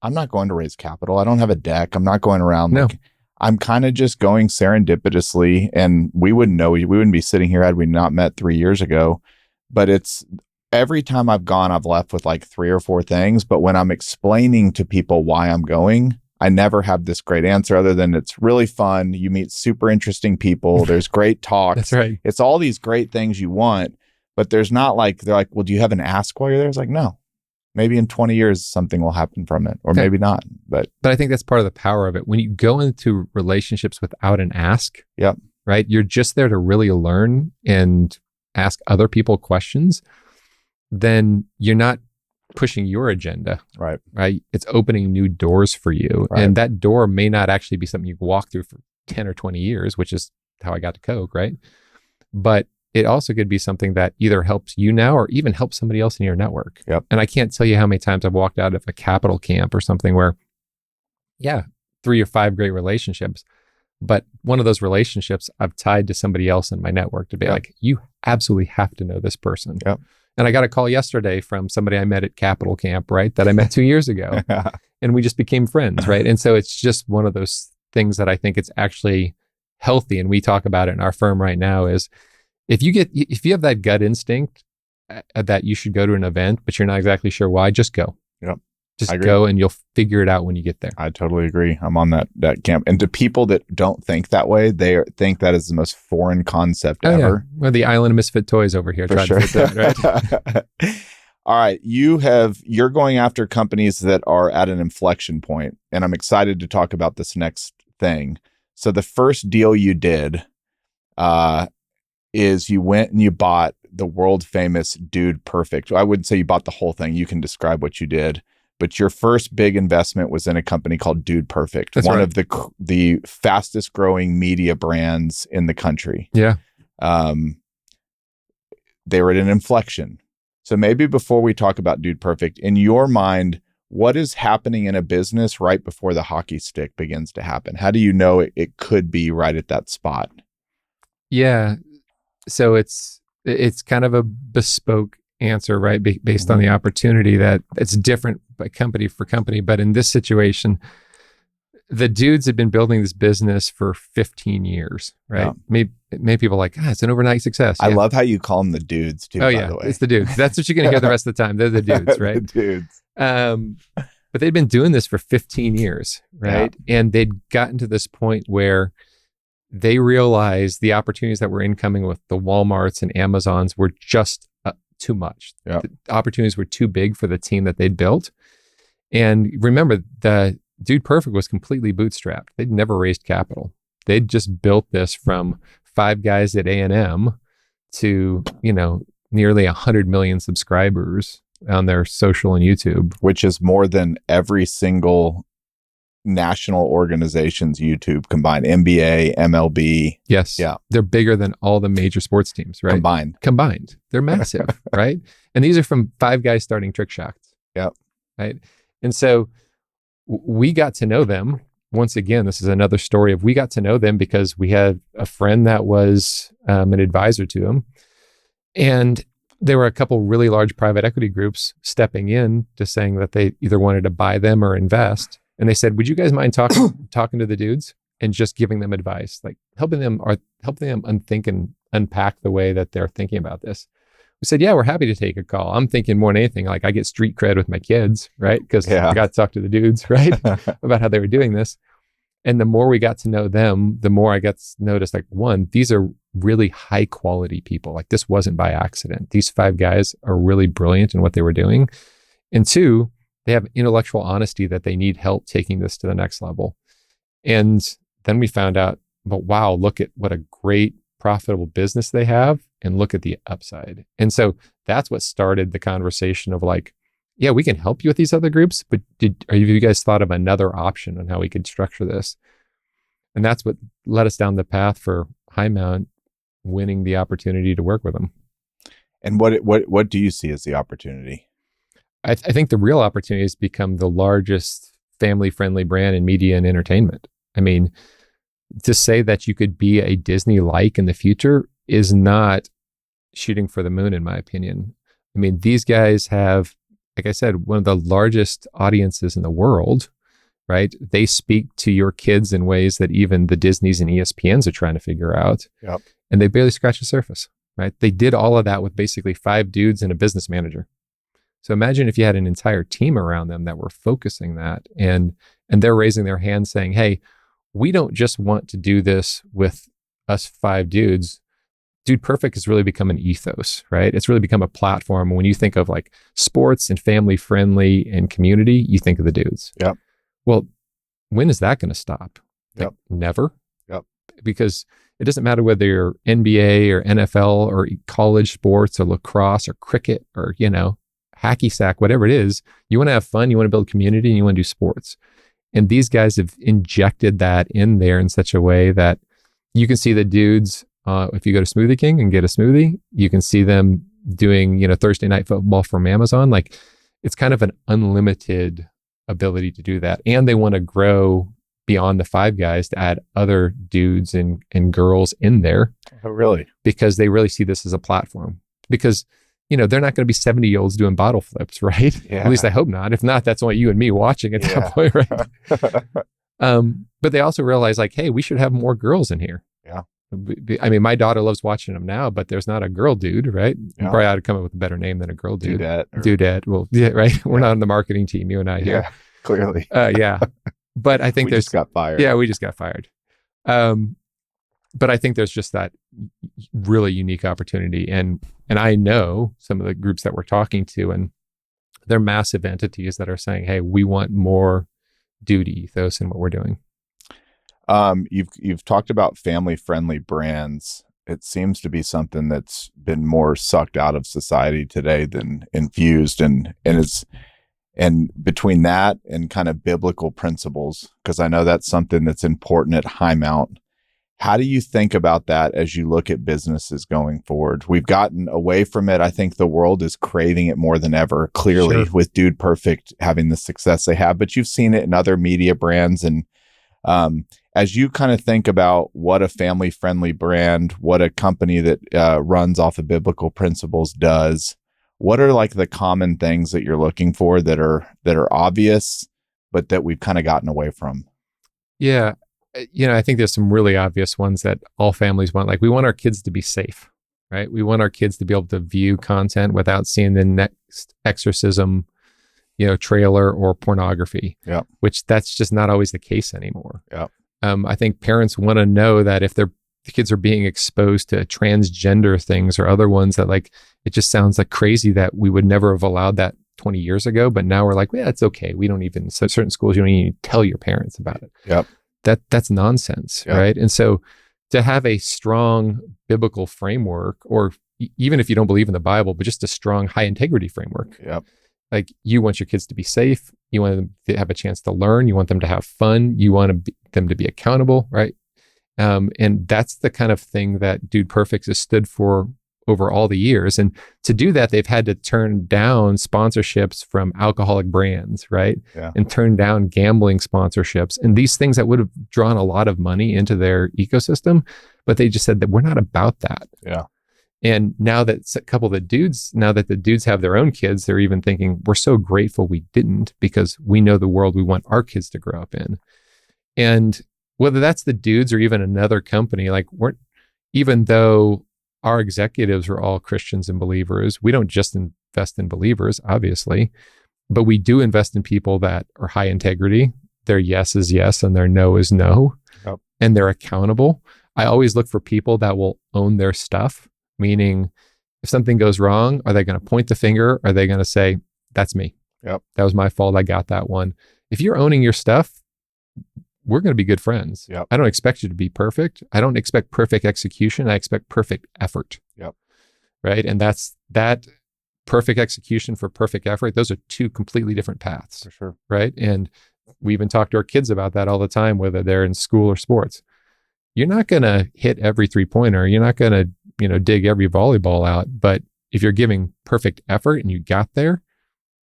I'm not going to raise capital. I don't have a deck. I'm not going around. No. I'm kind of just going serendipitously, and we wouldn't know. We wouldn't be sitting here had we not met 3 years ago. But it's every time I've gone, I've left with like 3 or 4 things. But when I'm explaining to people why I'm going, I never have this great answer other than it's really fun. You meet super interesting people. There's great talks. That's right. It's all these great things you want, but there's not like, they're like, well, do you have an ask while you're there? It's like, no. Maybe in 20 years, something will happen from it, or maybe not. But I think that's part of the power of it. When you go into relationships without an ask, yep. right? You're just there to really learn and ask other people questions. Then you're not pushing your agenda, Right. right? It's opening new doors for you. Right. And that door may not actually be something you walk through for 10 or 20 years, which is how I got to Koch, right? But it also could be something that either helps you now or even helps somebody else in your network. Yep. And I can't tell you how many times I've walked out of a capital camp or something where, 3 or 5 great relationships, but one of those relationships I've tied to somebody else in my network to be like, you absolutely have to know this person. Yep. And I got a call yesterday from somebody I met at capital camp, right? That I met 2 years ago and we just became friends, right? And so it's just one of those things that I think it's actually healthy. And we talk about it in our firm right now is, if you have that gut instinct that you should go to an event, but you're not exactly sure why, just go. Yep. Just go and you'll figure it out when you get there. I totally agree. I'm on that camp. And to people that don't think that way, they think that is the most foreign concept ever. Yeah. Well, the island of misfit toys over here. For trying sure. to fit that, right? All right. You're going after companies that are at an inflection point, and I'm excited to talk about this next thing. So the first deal you did, is you went and you bought the world famous DudePerfect. I wouldn't say you bought the whole thing. You can describe what you did, but your first big investment was in a company called DudePerfect, That's one right. of the fastest growing media brands in the country. Yeah. They were at an inflection. So maybe before we talk about DudePerfect, in your mind, what is happening in a business right before the hockey stick begins to happen? How do you know it could be right at that spot? Yeah. So it's kind of a bespoke answer, right? Based on the opportunity that it's different by company for company. But in this situation, the dudes had been building this business for 15 years, right? Yeah. Maybe people are like, it's an overnight success. I love how you call them the dudes too, by the way. It's the dudes. That's what you're going to hear the rest of the time. They're the dudes, right? The dudes. But they'd been doing this for 15 years, right? Yeah. And they'd gotten to this point where they realized the opportunities that were incoming with the Walmarts and Amazons were just too much. Yeah. The opportunities were too big for the team that they'd built. And remember, the DudePerfect was completely bootstrapped. They'd never raised capital. They'd just built this from 5 guys at A&M to, nearly 100 million subscribers on their social and YouTube. Which is more than every single national organization's YouTube combined. NBA, MLB. Yes. Yeah. They're bigger than all the major sports teams, right? Combined. They're massive, right? And these are from 5 guys starting trick shots. Yep. Right. And so we got to know them. Once again, this is another story of we got to know them because we had a friend that was an advisor to them. And there were a couple really large private equity groups stepping in to saying that they either wanted to buy them or invest. And they said, would you guys mind talking to the dudes and just giving them advice, like helping them unthink and unpack the way that they're thinking about this? We said, yeah, we're happy to take a call. I'm thinking more than anything, like I get street cred with my kids, right? Because I got to talk to the dudes, right? About how they were doing this. And the more we got to know them, the more I got to notice, like, one, these are really high quality people. Like, this wasn't by accident. These 5 guys are really brilliant in what they were doing. And 2, they have intellectual honesty that they need help taking this to the next level. And then we found out, but wow, look at what a great profitable business they have, and look at the upside. And so that's what started the conversation of like, yeah, we can help you with these other groups, but have you guys thought of another option on how we could structure this? And that's what led us down the path for Highmount winning the opportunity to work with them. And what do you see as the opportunity? I think the real opportunity is to become the largest family-friendly brand in media and entertainment. I mean, to say that you could be a Disney-like in the future is not shooting for the moon, in my opinion. I mean, these guys have, like I said, one of the largest audiences in the world, right? They speak to your kids in ways that even the Disneys and ESPNs are trying to figure out. Yep. And they barely scratch the surface, right? They did all of that with basically 5 dudes and a business manager. So imagine if you had an entire team around them that were focusing that, and they're raising their hand saying, hey, we don't just want to do this with us 5 dudes. DudePerfect has really become an ethos, right? It's really become a platform. When you think of like sports and family friendly and community, you think of the dudes. Yep. Well, when is that going to stop? Like, Yep. Never. Yep. Because it doesn't matter whether you're NBA or NFL or college sports or lacrosse or cricket or, hacky sack, whatever it is, you want to have fun, you want to build community, and you want to do sports. And these guys have injected that in there in such a way that you can see the dudes, if you go to Smoothie King and get a smoothie, you can see them doing, Thursday night football from Amazon. Like, it's kind of an unlimited ability to do that. And they want to grow beyond the 5 guys to add other dudes and girls in there. Oh, really? Because they really see this as a platform. Because they're not going to be 70-year-olds doing bottle flips, right? Yeah. At least I hope not. If not, that's only you and me watching at that point, right? But they also realize, like, hey, we should have more girls in here. Yeah. I mean, my daughter loves watching them now, but there's not a girl dude, right? Yeah. You probably ought to come up with a better name than a girl dude. Dudette. Well, yeah, right? We're not on the marketing team, you and I here. Yeah, clearly. Yeah. But I think we just got fired. Yeah, we just got fired. But I think there's just that really unique opportunity. And I know some of the groups that we're talking to, and they're massive entities that are saying, hey, we want more dude ethos in what we're doing. You've talked about family-friendly brands. It seems to be something that's been more sucked out of society today than infused, and between that and kind of biblical principles, because I know that's something that's important at Highmount. How do you think about that as you look at businesses going forward? We've gotten away from it. I think the world is craving it more than ever, clearly, Sure. with DudePerfect having the success they have, but you've seen it in other media brands. And as you kind of think about what a family-friendly brand, what a company that runs off of biblical principles does, what are like the common things that you're looking for that are obvious, but that we've kind of gotten away from? Yeah. I think there's some really obvious ones that all families want. Like, we want our kids to be safe, right? We want our kids to be able to view content without seeing the next exorcism, trailer or pornography. Yeah. Which that's just not always the case anymore. Yeah. I think parents want to know that if the kids are being exposed to transgender things or other ones that, like, it just sounds like crazy that we would never have allowed that 20 years ago. But now we're like, yeah, it's okay. We don't even, so certain schools, you don't even tell your parents about it. Yep. That's nonsense, Yep. right? And so to have a strong biblical framework, or even if you don't believe in the Bible, but just a strong high integrity framework. Yep. Like, you want your kids to be safe. You want them to have a chance to learn. You want them to have fun. You want them to be accountable, right? And that's the kind of thing that DudePerfect has stood for over all the years. And to do that, they've had to turn down sponsorships from alcoholic brands, right? Yeah. And turn down gambling sponsorships and these things that would have drawn a lot of money into their ecosystem. But they just said that we're not about that. Yeah. And now that the dudes have their own kids, they're even thinking, we're so grateful we didn't, because we know the world we want our kids to grow up in. And whether that's the dudes or even another company, like, even though our executives are all Christians and believers, we don't just invest in believers, obviously, but we do invest in people that are high integrity, their yes is yes and their no is no, Yep. and they're accountable. I always look for people that will own their stuff, meaning if something goes wrong, are they going to point the finger? Are they going to say, that's me? Yep. That was my fault. I got that one. If you're owning your stuff, we're going to be good friends. Yep. I don't expect you to be perfect. I don't expect perfect execution. I expect perfect effort. Yep. Right. And that's that perfect execution for perfect effort. Those are two completely different paths. For sure. Right. And we even talk to our kids about that all the time, whether they're in school or sports. You're not going to hit every 3-pointer. You're not going to, dig every volleyball out. But if you're giving perfect effort and you got there,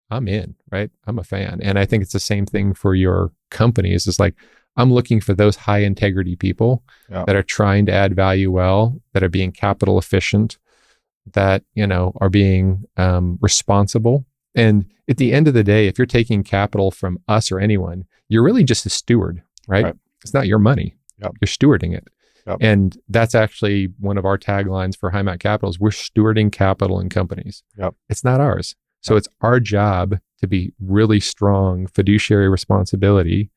I'm in, right? I'm a fan. And I think it's the same thing for your companies. It's like, I'm looking for those high integrity people that are trying to add value well, that are being capital efficient, that, are being responsible. And at the end of the day, if you're taking capital from us or anyone, you're really just a steward, right? It's not your money. Yep. You're stewarding it. Yep. And that's actually one of our taglines for Highmount Capital is we're stewarding capital in companies. Yep. It's not ours. So it's our job to be really strong fiduciary responsibility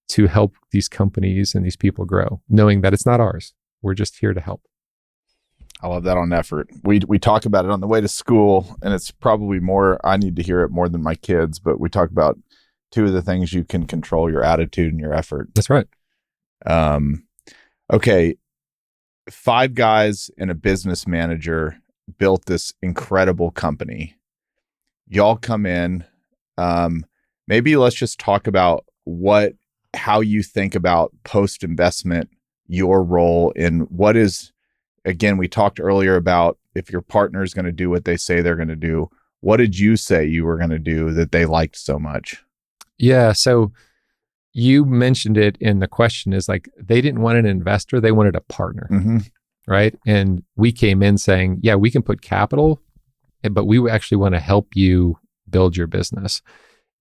to help these companies and these people grow, knowing that it's not ours. We're just here to help. I love that on effort. We talk about it on the way to school, and it's probably more, I need to hear it more than my kids, but we talk about two of the things you can control: your attitude and your effort. That's right. Okay. 5 guys and a business manager built this incredible company. Y'all come in. Maybe let's just talk about how you think about post-investment, your role in what is, again, we talked earlier about if your partner is going to do what they say they're going to do. What did you say you were going to do that they liked so much? Yeah. So you mentioned it in the question is like, they didn't want an investor. They wanted a partner. Mm-hmm. Right. And we came in saying, yeah, we can put capital, but we actually want to help you build your business.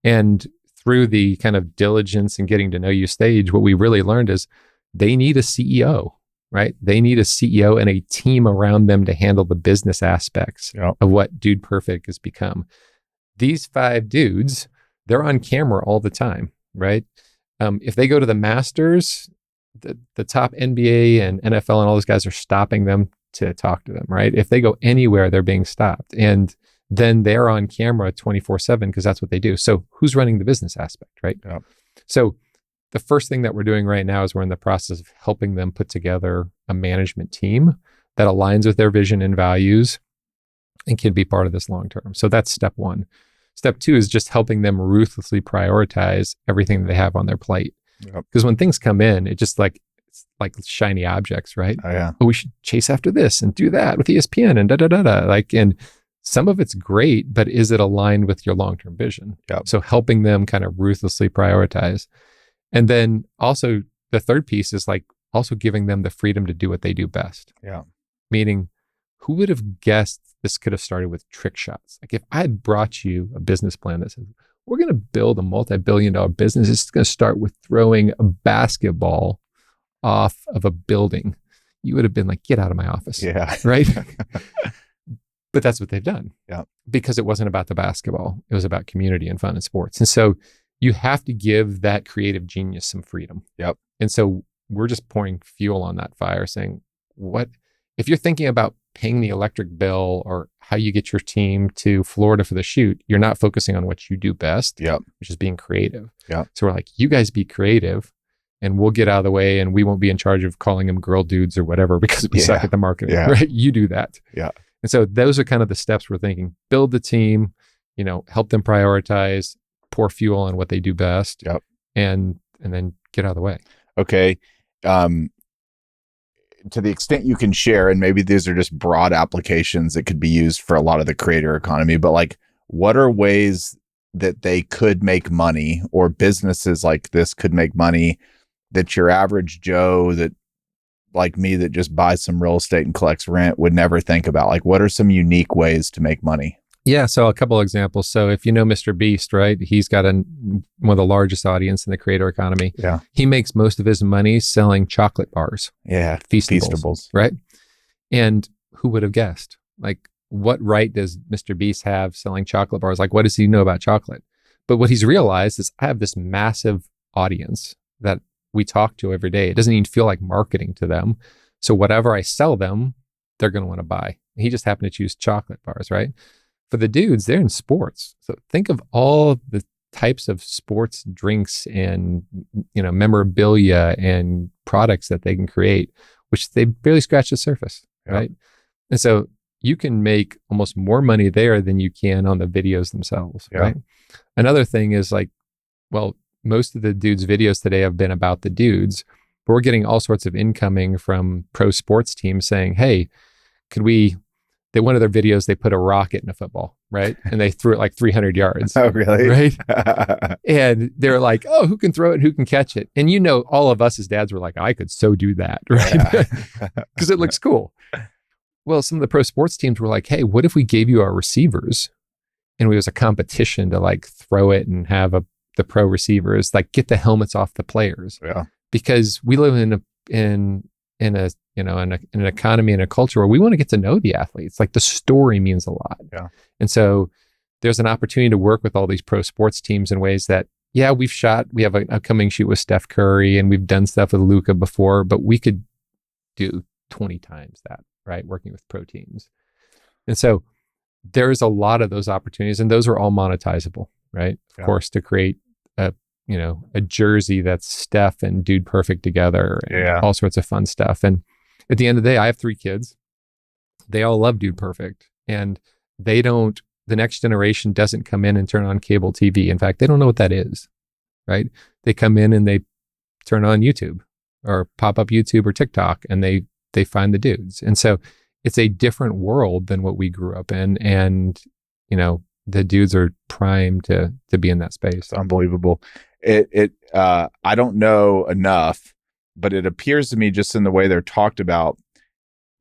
And through the kind of diligence and getting to know you stage, what we really learned is they need a CEO, right? They need a CEO and a team around them to handle the business aspects of what DudePerfect has become. These 5 dudes, they're on camera all the time, right? If they go to the Masters, the top NBA and NFL and all those guys are stopping them to talk to them, right? If they go anywhere, they're being stopped. And then they're on camera 24/7 because that's what they do. So who's running the business aspect, right? Yep. So the first thing that we're doing right now is we're in the process of helping them put together a management team that aligns with their vision and values and can be part of this long term. So that's step 1. Step 2 is just helping them ruthlessly prioritize everything that they have on their plate. Because when things come in, it's like shiny objects, right? Oh, yeah. Oh, we should chase after this and do that with ESPN and da-da-da-da. And some of it's great, but is it aligned with your long-term vision? Yep. So helping them kind of ruthlessly prioritize. And then also the third piece is like also giving them the freedom to do what they do best. Yeah. Meaning, who would have guessed this could have started with trick shots? Like if I had brought you a business plan that says, we're going to build a multi-billion-dollar business. It's going to start with throwing a basketball off of a building. You would have been like, get out of my office. Yeah. Right. But that's what they've done. Yeah. Because it wasn't about the basketball. It was about community and fun and sports. And so you have to give that creative genius some freedom. Yep. And so we're just pouring fuel on that fire saying, if you're thinking about paying the electric bill or how you get your team to Florida for the shoot, you're not focusing on what you do best, which is being creative. Yeah. So we're like, you guys be creative and we'll get out of the way and we won't be in charge of calling them girl dudes or whatever because we suck at the marketing, right? You do that. Yeah. And so those are kind of the steps we're thinking. Build the team, help them prioritize, pour fuel on what they do best, and then get out of the way. Okay. To the extent you can share, and maybe these are just broad applications that could be used for a lot of the creator economy, but like, what are ways that they could make money or businesses like this could make money that your average Joe that like me that just buys some real estate and collects rent would never think about? Like, what are some unique ways to make money? Yeah. So a couple of examples. So if you know Mr. Beast, right? He's got one of the largest audience in the creator economy. Yeah. He makes most of his money selling chocolate bars. Yeah. Feastables. Right. And who would have guessed? Like, what right does Mr. Beast have selling chocolate bars? Like, what does he know about chocolate? But what he's realized is I have this massive audience that we talk to every day. It doesn't even feel like marketing to them. So whatever I sell them, they're going to want to buy. He just happened to choose chocolate bars, right? For the dudes, they're in sports. So think of all the types of sports drinks and, memorabilia and products that they can create, which they barely scratch the surface, right? And so you can make almost more money there than you can on the videos themselves, right? Another thing is like, well, most of the dudes' videos today have been about the dudes, but we're getting all sorts of incoming from pro sports teams saying, hey, one of their videos, they put a rocket in a football, right? And they threw it like 300 yards. Oh, really? Right? And they're like, oh, who can throw it? Who can catch it? And all of us as dads were like, I could so do that, right? Because it looks cool. Well, some of the pro sports teams were like, hey, what if we gave you our receivers and it was a competition to like throw it and have the pro receivers like get the helmets off the players? Yeah. Because we live in an economy and a culture where we want to get to know the athletes. Like the story means a lot. Yeah. And so there's an opportunity to work with all these pro sports teams in ways that, we have an upcoming shoot with Steph Curry and we've done stuff with Luka before, but we could do 20 times that, right? Working with pro teams. And so there's a lot of those opportunities and those are all monetizable, right? Of course, to create a jersey that's Steph and DudePerfect together and all sorts of fun stuff. And at the end of the day, I have 3 kids. They all love DudePerfect and the next generation doesn't come in and turn on cable TV. In fact, they don't know what that is, right? They come in and they turn on YouTube or pop up YouTube or TikTok and they find the dudes. And so it's a different world than what we grew up in. And, the dudes are primed to be in that space. It's unbelievable. I don't know enough, but it appears to me just in the way they're talked about,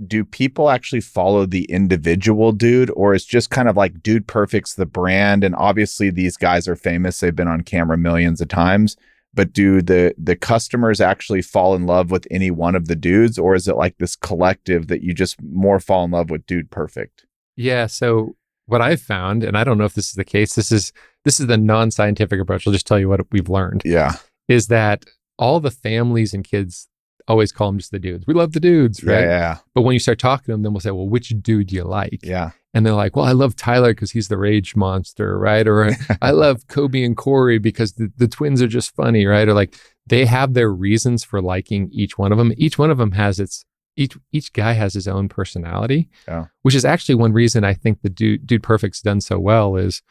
do people actually follow the individual dude, or is just kind of like DudePerfect's the brand? And obviously these guys are famous. They've been on camera millions of times, but do the customers actually fall in love with any one of the dudes, or is it like this collective that you just more fall in love with DudePerfect? Yeah. So what I've found, and I don't know if this is the case, this is the non-scientific approach. I'll just tell you what we've learned. Yeah. Is that all the families and kids always call them just the dudes. We love the dudes, right? Yeah. But when you start talking to them, then we'll say, well, which dude do you like? Yeah. And they're like, well, I love Tyler because he's the rage monster, right? Or I love Kobe and Corey because the twins are just funny, right? Or like they have their reasons for liking each one of them. Each one of them has each guy has his own personality, which is actually one reason I think the DudePerfect's done so well is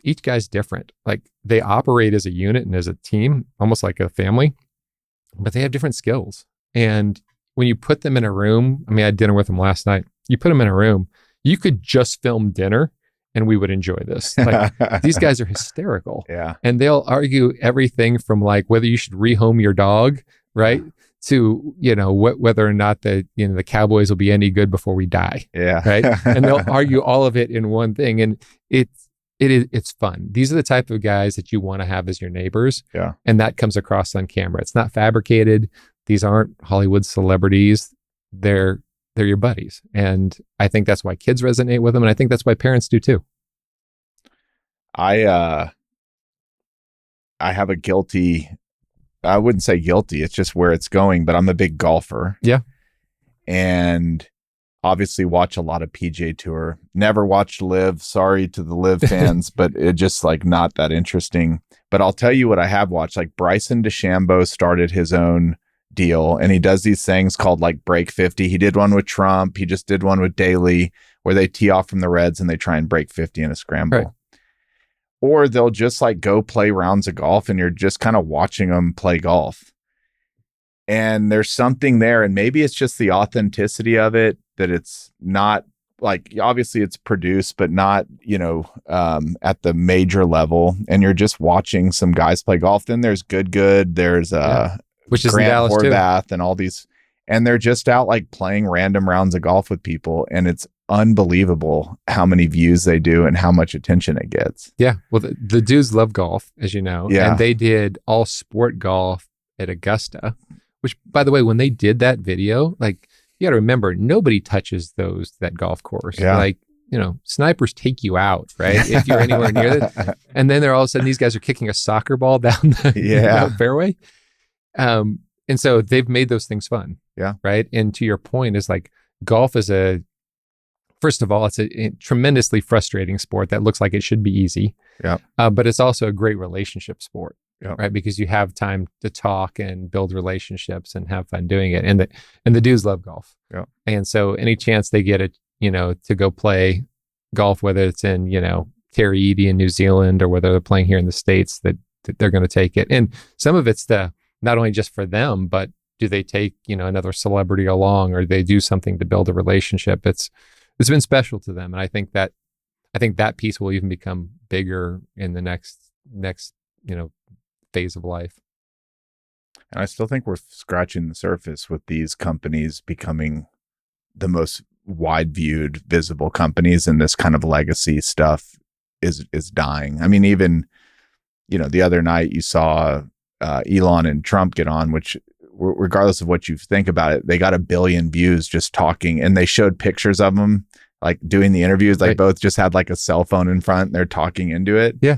each guy's different. Like they operate as a unit and as a team, almost like a family, but they have different skills. And when you put them in a room, I had dinner with them last night. You put them in a room, you could just film dinner and we would enjoy this. Like these guys are hysterical. Yeah. And they'll argue everything from like whether you should rehome your dog, right? To, whether or not the Cowboys will be any good before we die. Yeah. Right. And they'll argue all of it in one thing. And it's fun. These are the type of guys that you want to have as your neighbors. Yeah. And that comes across on camera. It's not fabricated. These aren't Hollywood celebrities. They're your buddies. And I think that's why kids resonate with them. And I think that's why parents do too. I have a guilty, I wouldn't say guilty, it's just where it's going, but I'm a big golfer. Yeah. And obviously watch a lot of PGA Tour. Never watched Live. Sorry to the Live fans, but it just like not that interesting. But I'll tell you what I have watched. Like Bryson DeChambeau started his own deal and he does these things called like break 50. He did one with Trump. He just did one with Daly where they tee off from the Reds and they try and break 50 in a scramble. Right. Or they'll just like go play rounds of golf and you're just kind of watching them play golf. And there's something there. And maybe it's just the authenticity of it, that it's not like, obviously it's produced, but not, at the major level. And you're just watching some guys play golf. Then there's Good. There's which is Grant in Dallas Horvath too. And all these. And they're just out like playing random rounds of golf with people. And it's unbelievable how many views they do and how much attention it gets. Yeah. Well, the dudes love golf, as you know. Yeah. And they did all sport golf at Augusta, which, by the way, when they did that video, like, you got to remember, nobody touches that golf course. Yeah. Like snipers take you out, right? If you're anywhere near it. And then they're all of a sudden, these guys are kicking a soccer ball down the fairway. And so they've made those things fun. Yeah. Right. And to your point is like golf is first of all, it's a tremendously frustrating sport that looks like it should be easy. Yeah. But it's also a great relationship sport. Yeah. Right. Because you have time to talk and build relationships and have fun doing it. And the dudes love golf. Yeah. And so any chance they get to go play golf, whether it's in, Terry Eady in New Zealand or whether they're playing here in the States, that they're going to take it. And some of it's not only just for them, but do they take, another celebrity along, or they do something to build a relationship? It's been special to them. And I think that piece will even become bigger in the next, phase of life. And I still think we're scratching the surface with these companies becoming the most wide viewed, visible companies, and this kind of legacy stuff is dying. I mean, even, the other night you saw Elon and Trump get on, which regardless of what you think about it, they got 1 billion views just talking, and they showed pictures of them like doing the interviews, like both just had like a cell phone in front, and they're talking into it. Yeah.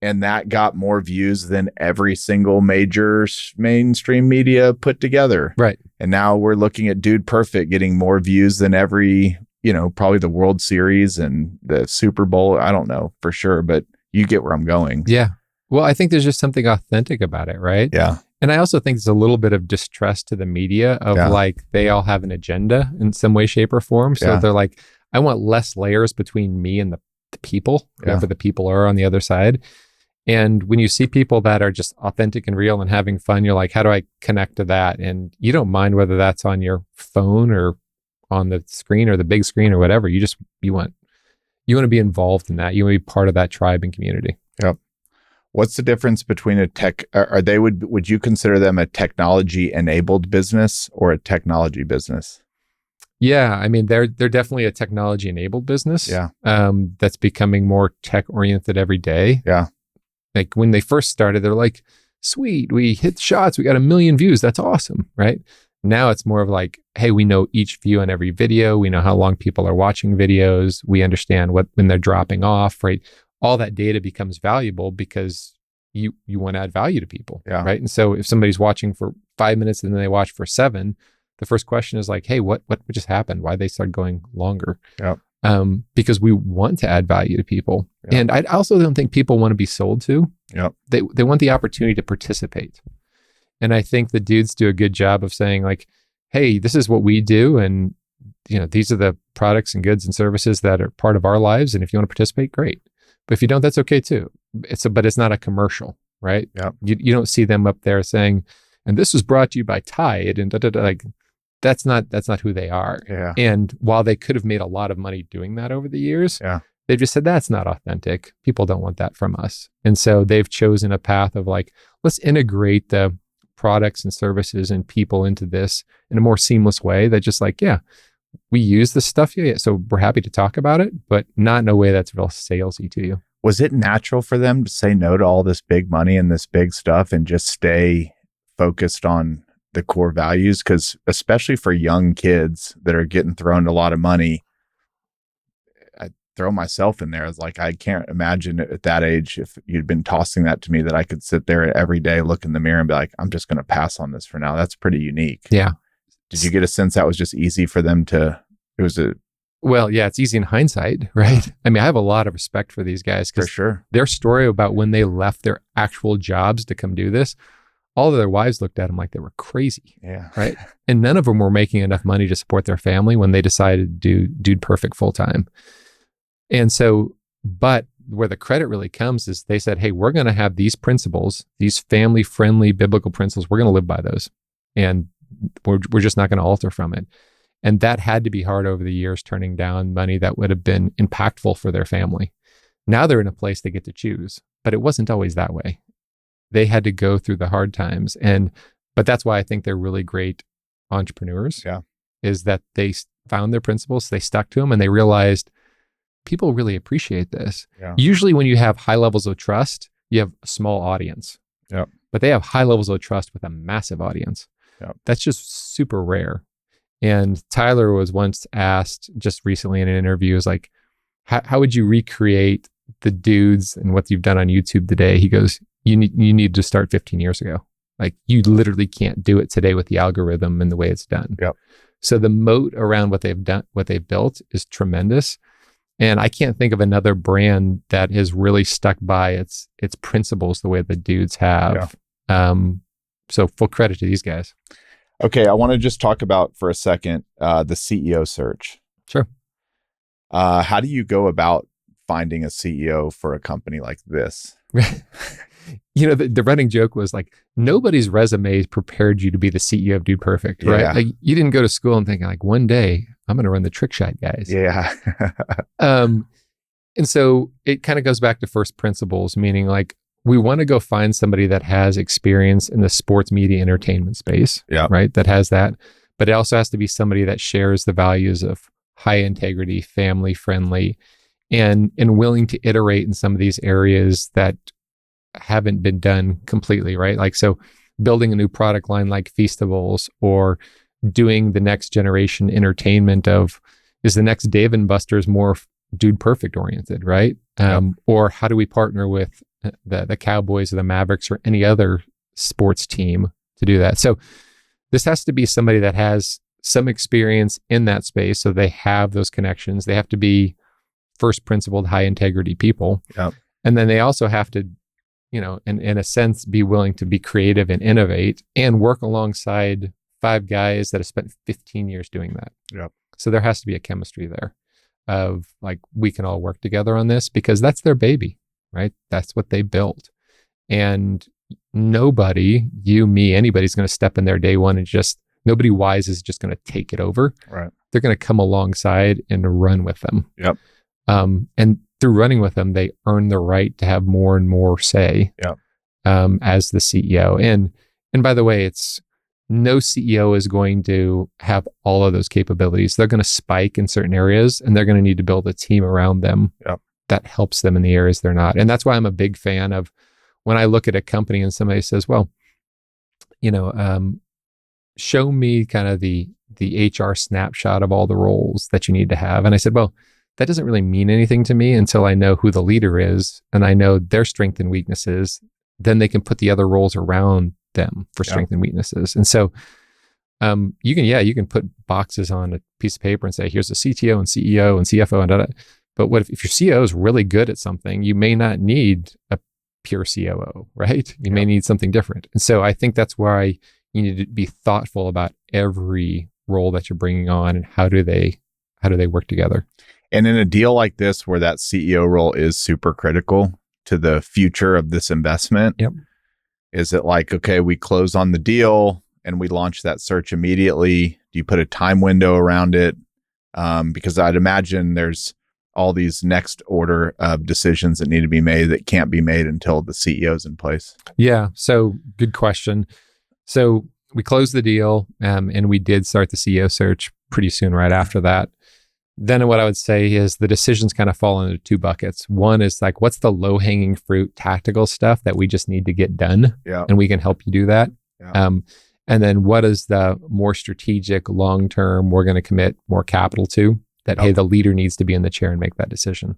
And that got more views than every single major mainstream media put together. Right. And now we're looking at DudePerfect getting more views than every, probably the World Series and the Super Bowl. I don't know for sure, but you get where I'm going. Yeah. Well, I think there's just something authentic about it, right? Yeah. And I also think there's a little bit of distrust to the media of like they all have an agenda in some way, shape, or form. So they're like, I want less layers between me and the people, whoever the people are on the other side. And when you see people that are just authentic and real and having fun, you're like, how do I connect to that? And you don't mind whether that's on your phone or on the screen or the big screen or whatever. You want to be involved in that. You want to be part of that tribe and community. Yep. What's the difference between would you consider them a technology enabled business or a technology business? Yeah, I mean, they're definitely a technology enabled business. Yeah. That's becoming more tech oriented every day. Yeah. Like when they first started, they're like, sweet, we hit shots, we got 1 million views. That's awesome, right? Now it's more of like, hey, we know each view on every video. We know how long people are watching videos. We understand when they're dropping off, right? All that data becomes valuable because you want to add value to people, right? And so if somebody's watching for 5 minutes and then they watch for 7, the first question is like, hey, what just happened? Why they start going longer? Yep. Because we want to add value to people. Yep. And I also don't think people want to be sold to. Yep. They want the opportunity to participate. And I think the dudes do a good job of saying like, hey, this is what we do. And, these are the products and goods and services that are part of our lives. And if you want to participate, great. But if you don't, that's okay too. But it's not a commercial, right? Yep. You don't see them up there saying, and this was brought to you by Tide and like, that's not who they are. Yeah. And while they could have made a lot of money doing that over the years, they've just said that's not authentic. People don't want that from us. And so they've chosen a path of like, let's integrate the products and services and people into this in a more seamless way that just like, we use this stuff. So we're happy to talk about it, but not in a way that's real salesy to you. Was it natural for them to say no to all this big money and this big stuff and just stay focused on the core values? Because especially for young kids that are getting thrown a lot of money, I throw myself in there. It's like, I can't imagine at that age, if you'd been tossing that to me, that I could sit there every day, look in the mirror and be like, I'm just going to pass on this for now. That's pretty unique. Yeah. Did you get a sense that was just easy for them Well, yeah, it's easy in hindsight, right? I mean, I have a lot of respect for these guys for because sure. Their story about when they left their actual jobs to come do this, all of their wives looked at them like they were crazy. Yeah. Right. And none of them were making enough money to support their family when they decided to do DudePerfect full time. And so, but where the credit really comes is they said, hey, we're going to have these principles, these family friendly biblical principles. We're going to live by those. And we're just not going to alter from it. And that had to be hard over the years, turning down money that would have been impactful for their family. Now they're in a place they get to choose, but it wasn't always that way. They had to go through the hard times. But that's why I think they're really great entrepreneurs. Yeah. Is that they found their principles, they stuck to them, and they realized people really appreciate this. Yeah. Usually when you have high levels of trust, you have a small audience. Yep. But they have high levels of trust with a massive audience. Yep. That's just super rare. And Tyler was once asked just recently in an interview, is like, how would you recreate the dudes and what you've done on YouTube today? He goes, you need to start 15 years ago. Like you literally can't do it today with the algorithm and the way it's done. Yep. So the moat around what they've done, what they've built is tremendous. And I can't think of another brand that has really stuck by its principles the way the dudes have. Yeah. So full credit to these guys. Okay, I want to just talk about for a second the CEO search. Sure. How do you go about finding a CEO for a company like this? You know, the running joke was like, nobody's resume prepared you to be the CEO of DudePerfect, right? Yeah. Like you didn't go to school and think like, one day I'm going to run the trick shot guys. Yeah. And so it kind of goes back to first principles, meaning like we want to go find somebody that has experience in the sports media entertainment space, right? That has that, but it also has to be somebody that shares the values of high integrity, family friendly, and willing to iterate in some of these areas that haven't been done completely, right? Like, so building a new product line like Feastables, or doing the next generation entertainment of, is the next Dave and Buster's more DudePerfect oriented, right? Or how do we partner with the Cowboys or the Mavericks or any other sports team to do that? So this has to be somebody that has some experience in that space. So they have those connections. They have to be first principled, high integrity people. And then they also have to, you know, in a sense, be willing to be creative and innovate and work alongside 5 guys that have spent 15 years doing that. So there has to be a chemistry there of like, we can all work together on this because that's their baby, right? That's what they built. And nobody, you, me, anybody's going to step in there day one and just, nobody wise is just going to take it over. Right. They're going to come alongside and run with them. And through running with them, they earn the right to have more and more say as the CEO. And by the way, it's no CEO is going to have all of those capabilities. They're going to spike in certain areas, and they're going to need to build a team around them that helps them in the areas they're not. And that's why I'm a big fan of when I look at a company and somebody says, well, you know, show me kind of the HR snapshot of all the roles that you need to have. And I said, well, that doesn't really mean anything to me until I know who the leader is and I know their strengths and weaknesses. Then they can put the other roles around them for strengths and weaknesses. And so you can put boxes on a piece of paper and say, here's the CTO and CEO and CFO and da-da. But what if your CEO is really good at something, you may not need a pure COO, right? You may need something different. And so I think that's why you need to be thoughtful about every role that you're bringing on and how do they work together. And in a deal like this, where that CEO role is super critical to the future of this investment, is it like, okay, we close on the deal and we launch that search immediately? Do you put a time window around it? Because I'd imagine there's all these next order of decisions that need to be made that can't be made until the CEO is in place. Yeah. So good question. So we closed the deal and we did start the CEO search pretty soon right after that. Then what I would say is the decisions kind of fall into 2 buckets. One is like, what's the low hanging fruit tactical stuff that we just need to get done? And we can help you do that. And then what is the more strategic, long-term, we're going to commit more capital to that, hey, the leader needs to be in the chair and make that decision.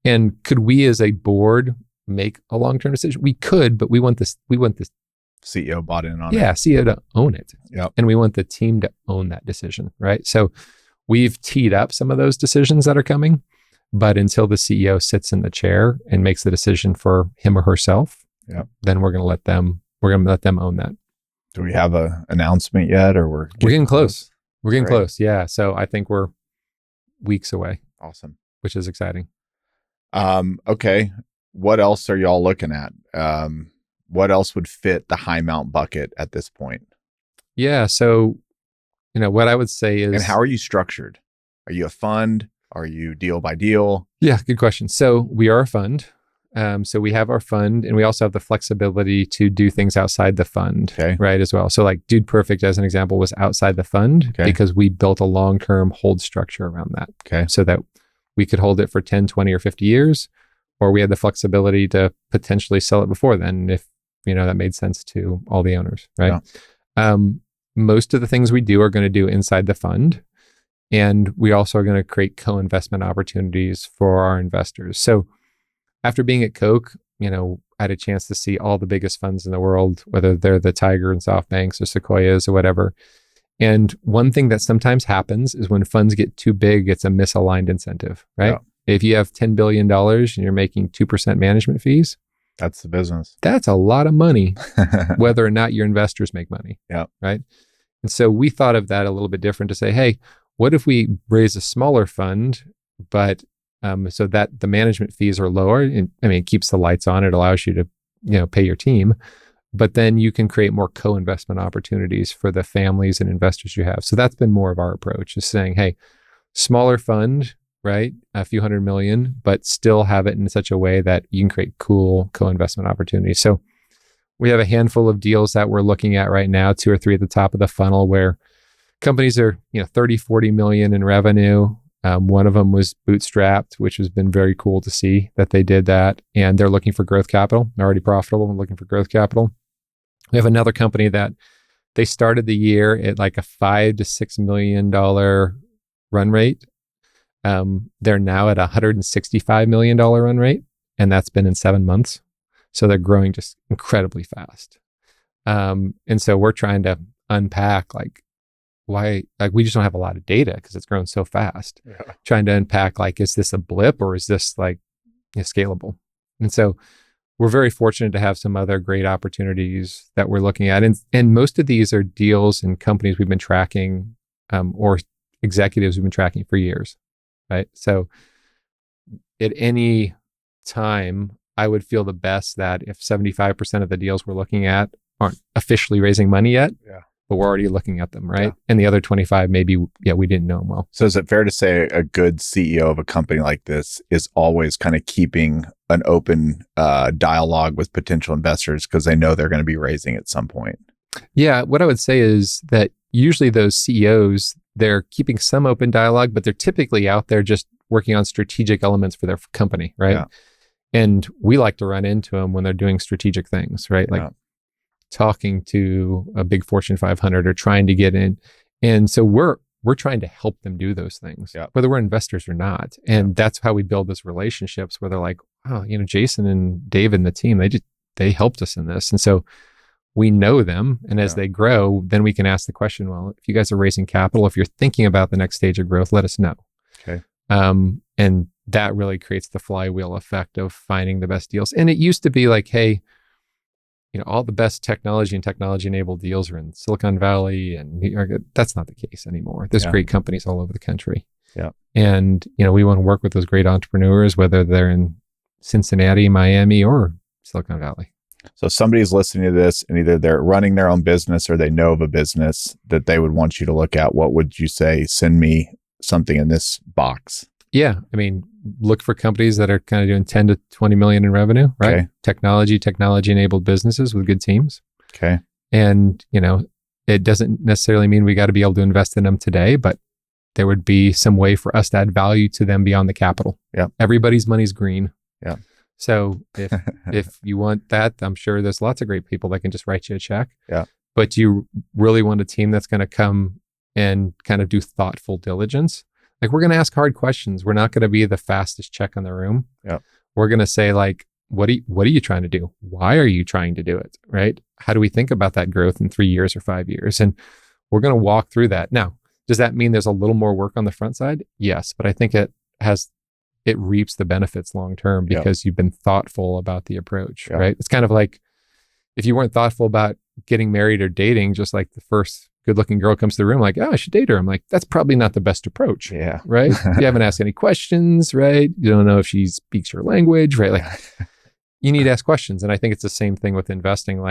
And could we as a board make a long-term decision? We could, but we want this CEO bought in on it. CEO to own it. And we want the team to own that decision, right? So we've teed up some of those decisions that are coming, but until the CEO sits in the chair and makes the decision for him or herself, then we're going to let them own that. Do we have an announcement yet, or we're getting close? We're getting close. Yeah. So I think we're weeks away. Awesome. Which is exciting. Okay. What else are y'all looking at? What else would fit the Highmount bucket at this point? Yeah. So, you know, what I would say is... And how are you structured? Are you a fund? Are you deal by deal? Yeah, good question. So we are a fund. So we have our fund, and we also have the flexibility to do things outside the fund, right, as well. So like DudePerfect, as an example, was outside the fund because we built a long-term hold structure around that. So that we could hold it for 10, 20, or 50 years, or we had the flexibility to potentially sell it before then if, you know, that made sense to all the owners, right? Most of the things we do are going to do inside the fund. And we also are going to create co-investment opportunities for our investors. So after being at Koch, I had a chance to see all the biggest funds in the world, whether they're the Tiger and SoftBanks or Sequoias or whatever. And one thing that sometimes happens is when funds get too big, it's a misaligned incentive, right? Yeah. If you have $10 billion and you're making 2% management fees, that's the business. That's a lot of money, whether or not your investors make money. Yeah. Right. And so we thought of that a little bit different to say, hey, what if we raise a smaller fund, but so that the management fees are lower? And, it keeps the lights on. It allows you to, pay your team, but then you can create more co-investment opportunities for the families and investors you have. So that's been more of our approach, is saying, hey, smaller fund, right? A few $100 million, but still have it in such a way that you can create cool co-investment opportunities. So we have a handful of deals that we're looking at right now, 2 or 3 at the top of the funnel, where companies are, 30, 40 million in revenue. One of them was bootstrapped, which has been very cool to see that they did that. And they're looking for growth capital. They're already profitable and looking for growth capital. We have another company that they started the year at like a $5 to $6 million run rate. They're now at a $165 million run rate, and that's been in 7 months. So they're growing just incredibly fast. And so we're trying to unpack why, we just don't have a lot of data because it's grown so fast. Yeah. Trying to unpack, is this a blip or is this scalable? And so we're very fortunate to have some other great opportunities that we're looking at. And most of these are deals and companies we've been tracking, or executives we've been tracking for years. Right. So at any time, I would feel the best that if 75% of the deals we're looking at aren't officially raising money yet, but we're already looking at them, right? Yeah. And the other 25, maybe, we didn't know them well. So is it fair to say a good CEO of a company like this is always kind of keeping an open dialogue with potential investors because they know they're going to be raising at some point? Yeah. What I would say is that usually those CEOs, they're keeping some open dialogue, but they're typically out there just working on strategic elements for their company, right? Yeah. And we like to run into them when they're doing strategic things, right? Like talking to a big Fortune 500 or trying to get in. And so we're trying to help them do those things, whether we're investors or not. And that's how we build those relationships where they're like, oh, Jason and David and the team, they helped us in this. And so we know them. And as they grow, then we can ask the question, well, if you guys are raising capital, if you're thinking about the next stage of growth, let us know. Okay. And that really creates the flywheel effect of finding the best deals. And it used to be like, hey, all the best technology and technology-enabled deals are in Silicon Valley and New York. That's not the case anymore. There's great companies all over the country. Yeah. And, we want to work with those great entrepreneurs, whether they're in Cincinnati, Miami, or Silicon Valley. So somebody's listening to this and either they're running their own business or they know of a business that they would want you to look at. What would you say? Send me something in this box. Yeah. Look for companies that are kind of doing 10 to 20 million in revenue, right? Okay. Technology enabled businesses with good teams. Okay. And, it doesn't necessarily mean we got to be able to invest in them today, but there would be some way for us to add value to them beyond the capital. Yeah. Everybody's money's green. Yeah. So if you want that, I'm sure there's lots of great people that can just write you a check. Yeah. But you really want a team that's going to come and kind of do thoughtful diligence. We're going to ask hard questions. We're not going to be the fastest check in the room. Yeah. We're going to say what are you trying to do? Why are you trying to do it? Right? How do we think about that growth in 3 years or 5 years? And we're going to walk through that. Now, does that mean there's a little more work on the front side? Yes. But I think it reaps the benefits long-term because you've been thoughtful about the approach, right? It's kind of like if you weren't thoughtful about getting married or dating, just like the first good-looking girl comes to the room, I should date her. I'm like, that's probably not the best approach. Yeah. Right? You haven't asked any questions, right? You don't know if she speaks your language, right? You need to ask questions. And I think it's the same thing with investing.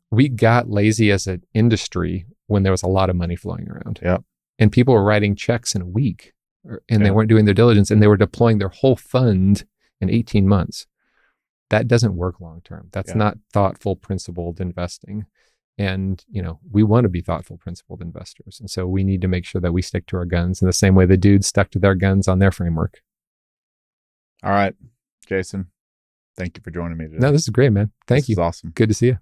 We got lazy as an industry when there was a lot of money flowing around. Yeah. And people were writing checks in a week and they weren't doing their diligence and they were deploying their whole fund in 18 months. That doesn't work long-term. That's not thoughtful, principled investing. And, we want to be thoughtful, principled investors. And so we need to make sure that we stick to our guns in the same way the dudes stuck to their guns on their framework. All right, Jason, thank you for joining me today. No, this is great, man. Thank you. This is awesome. Good to see you.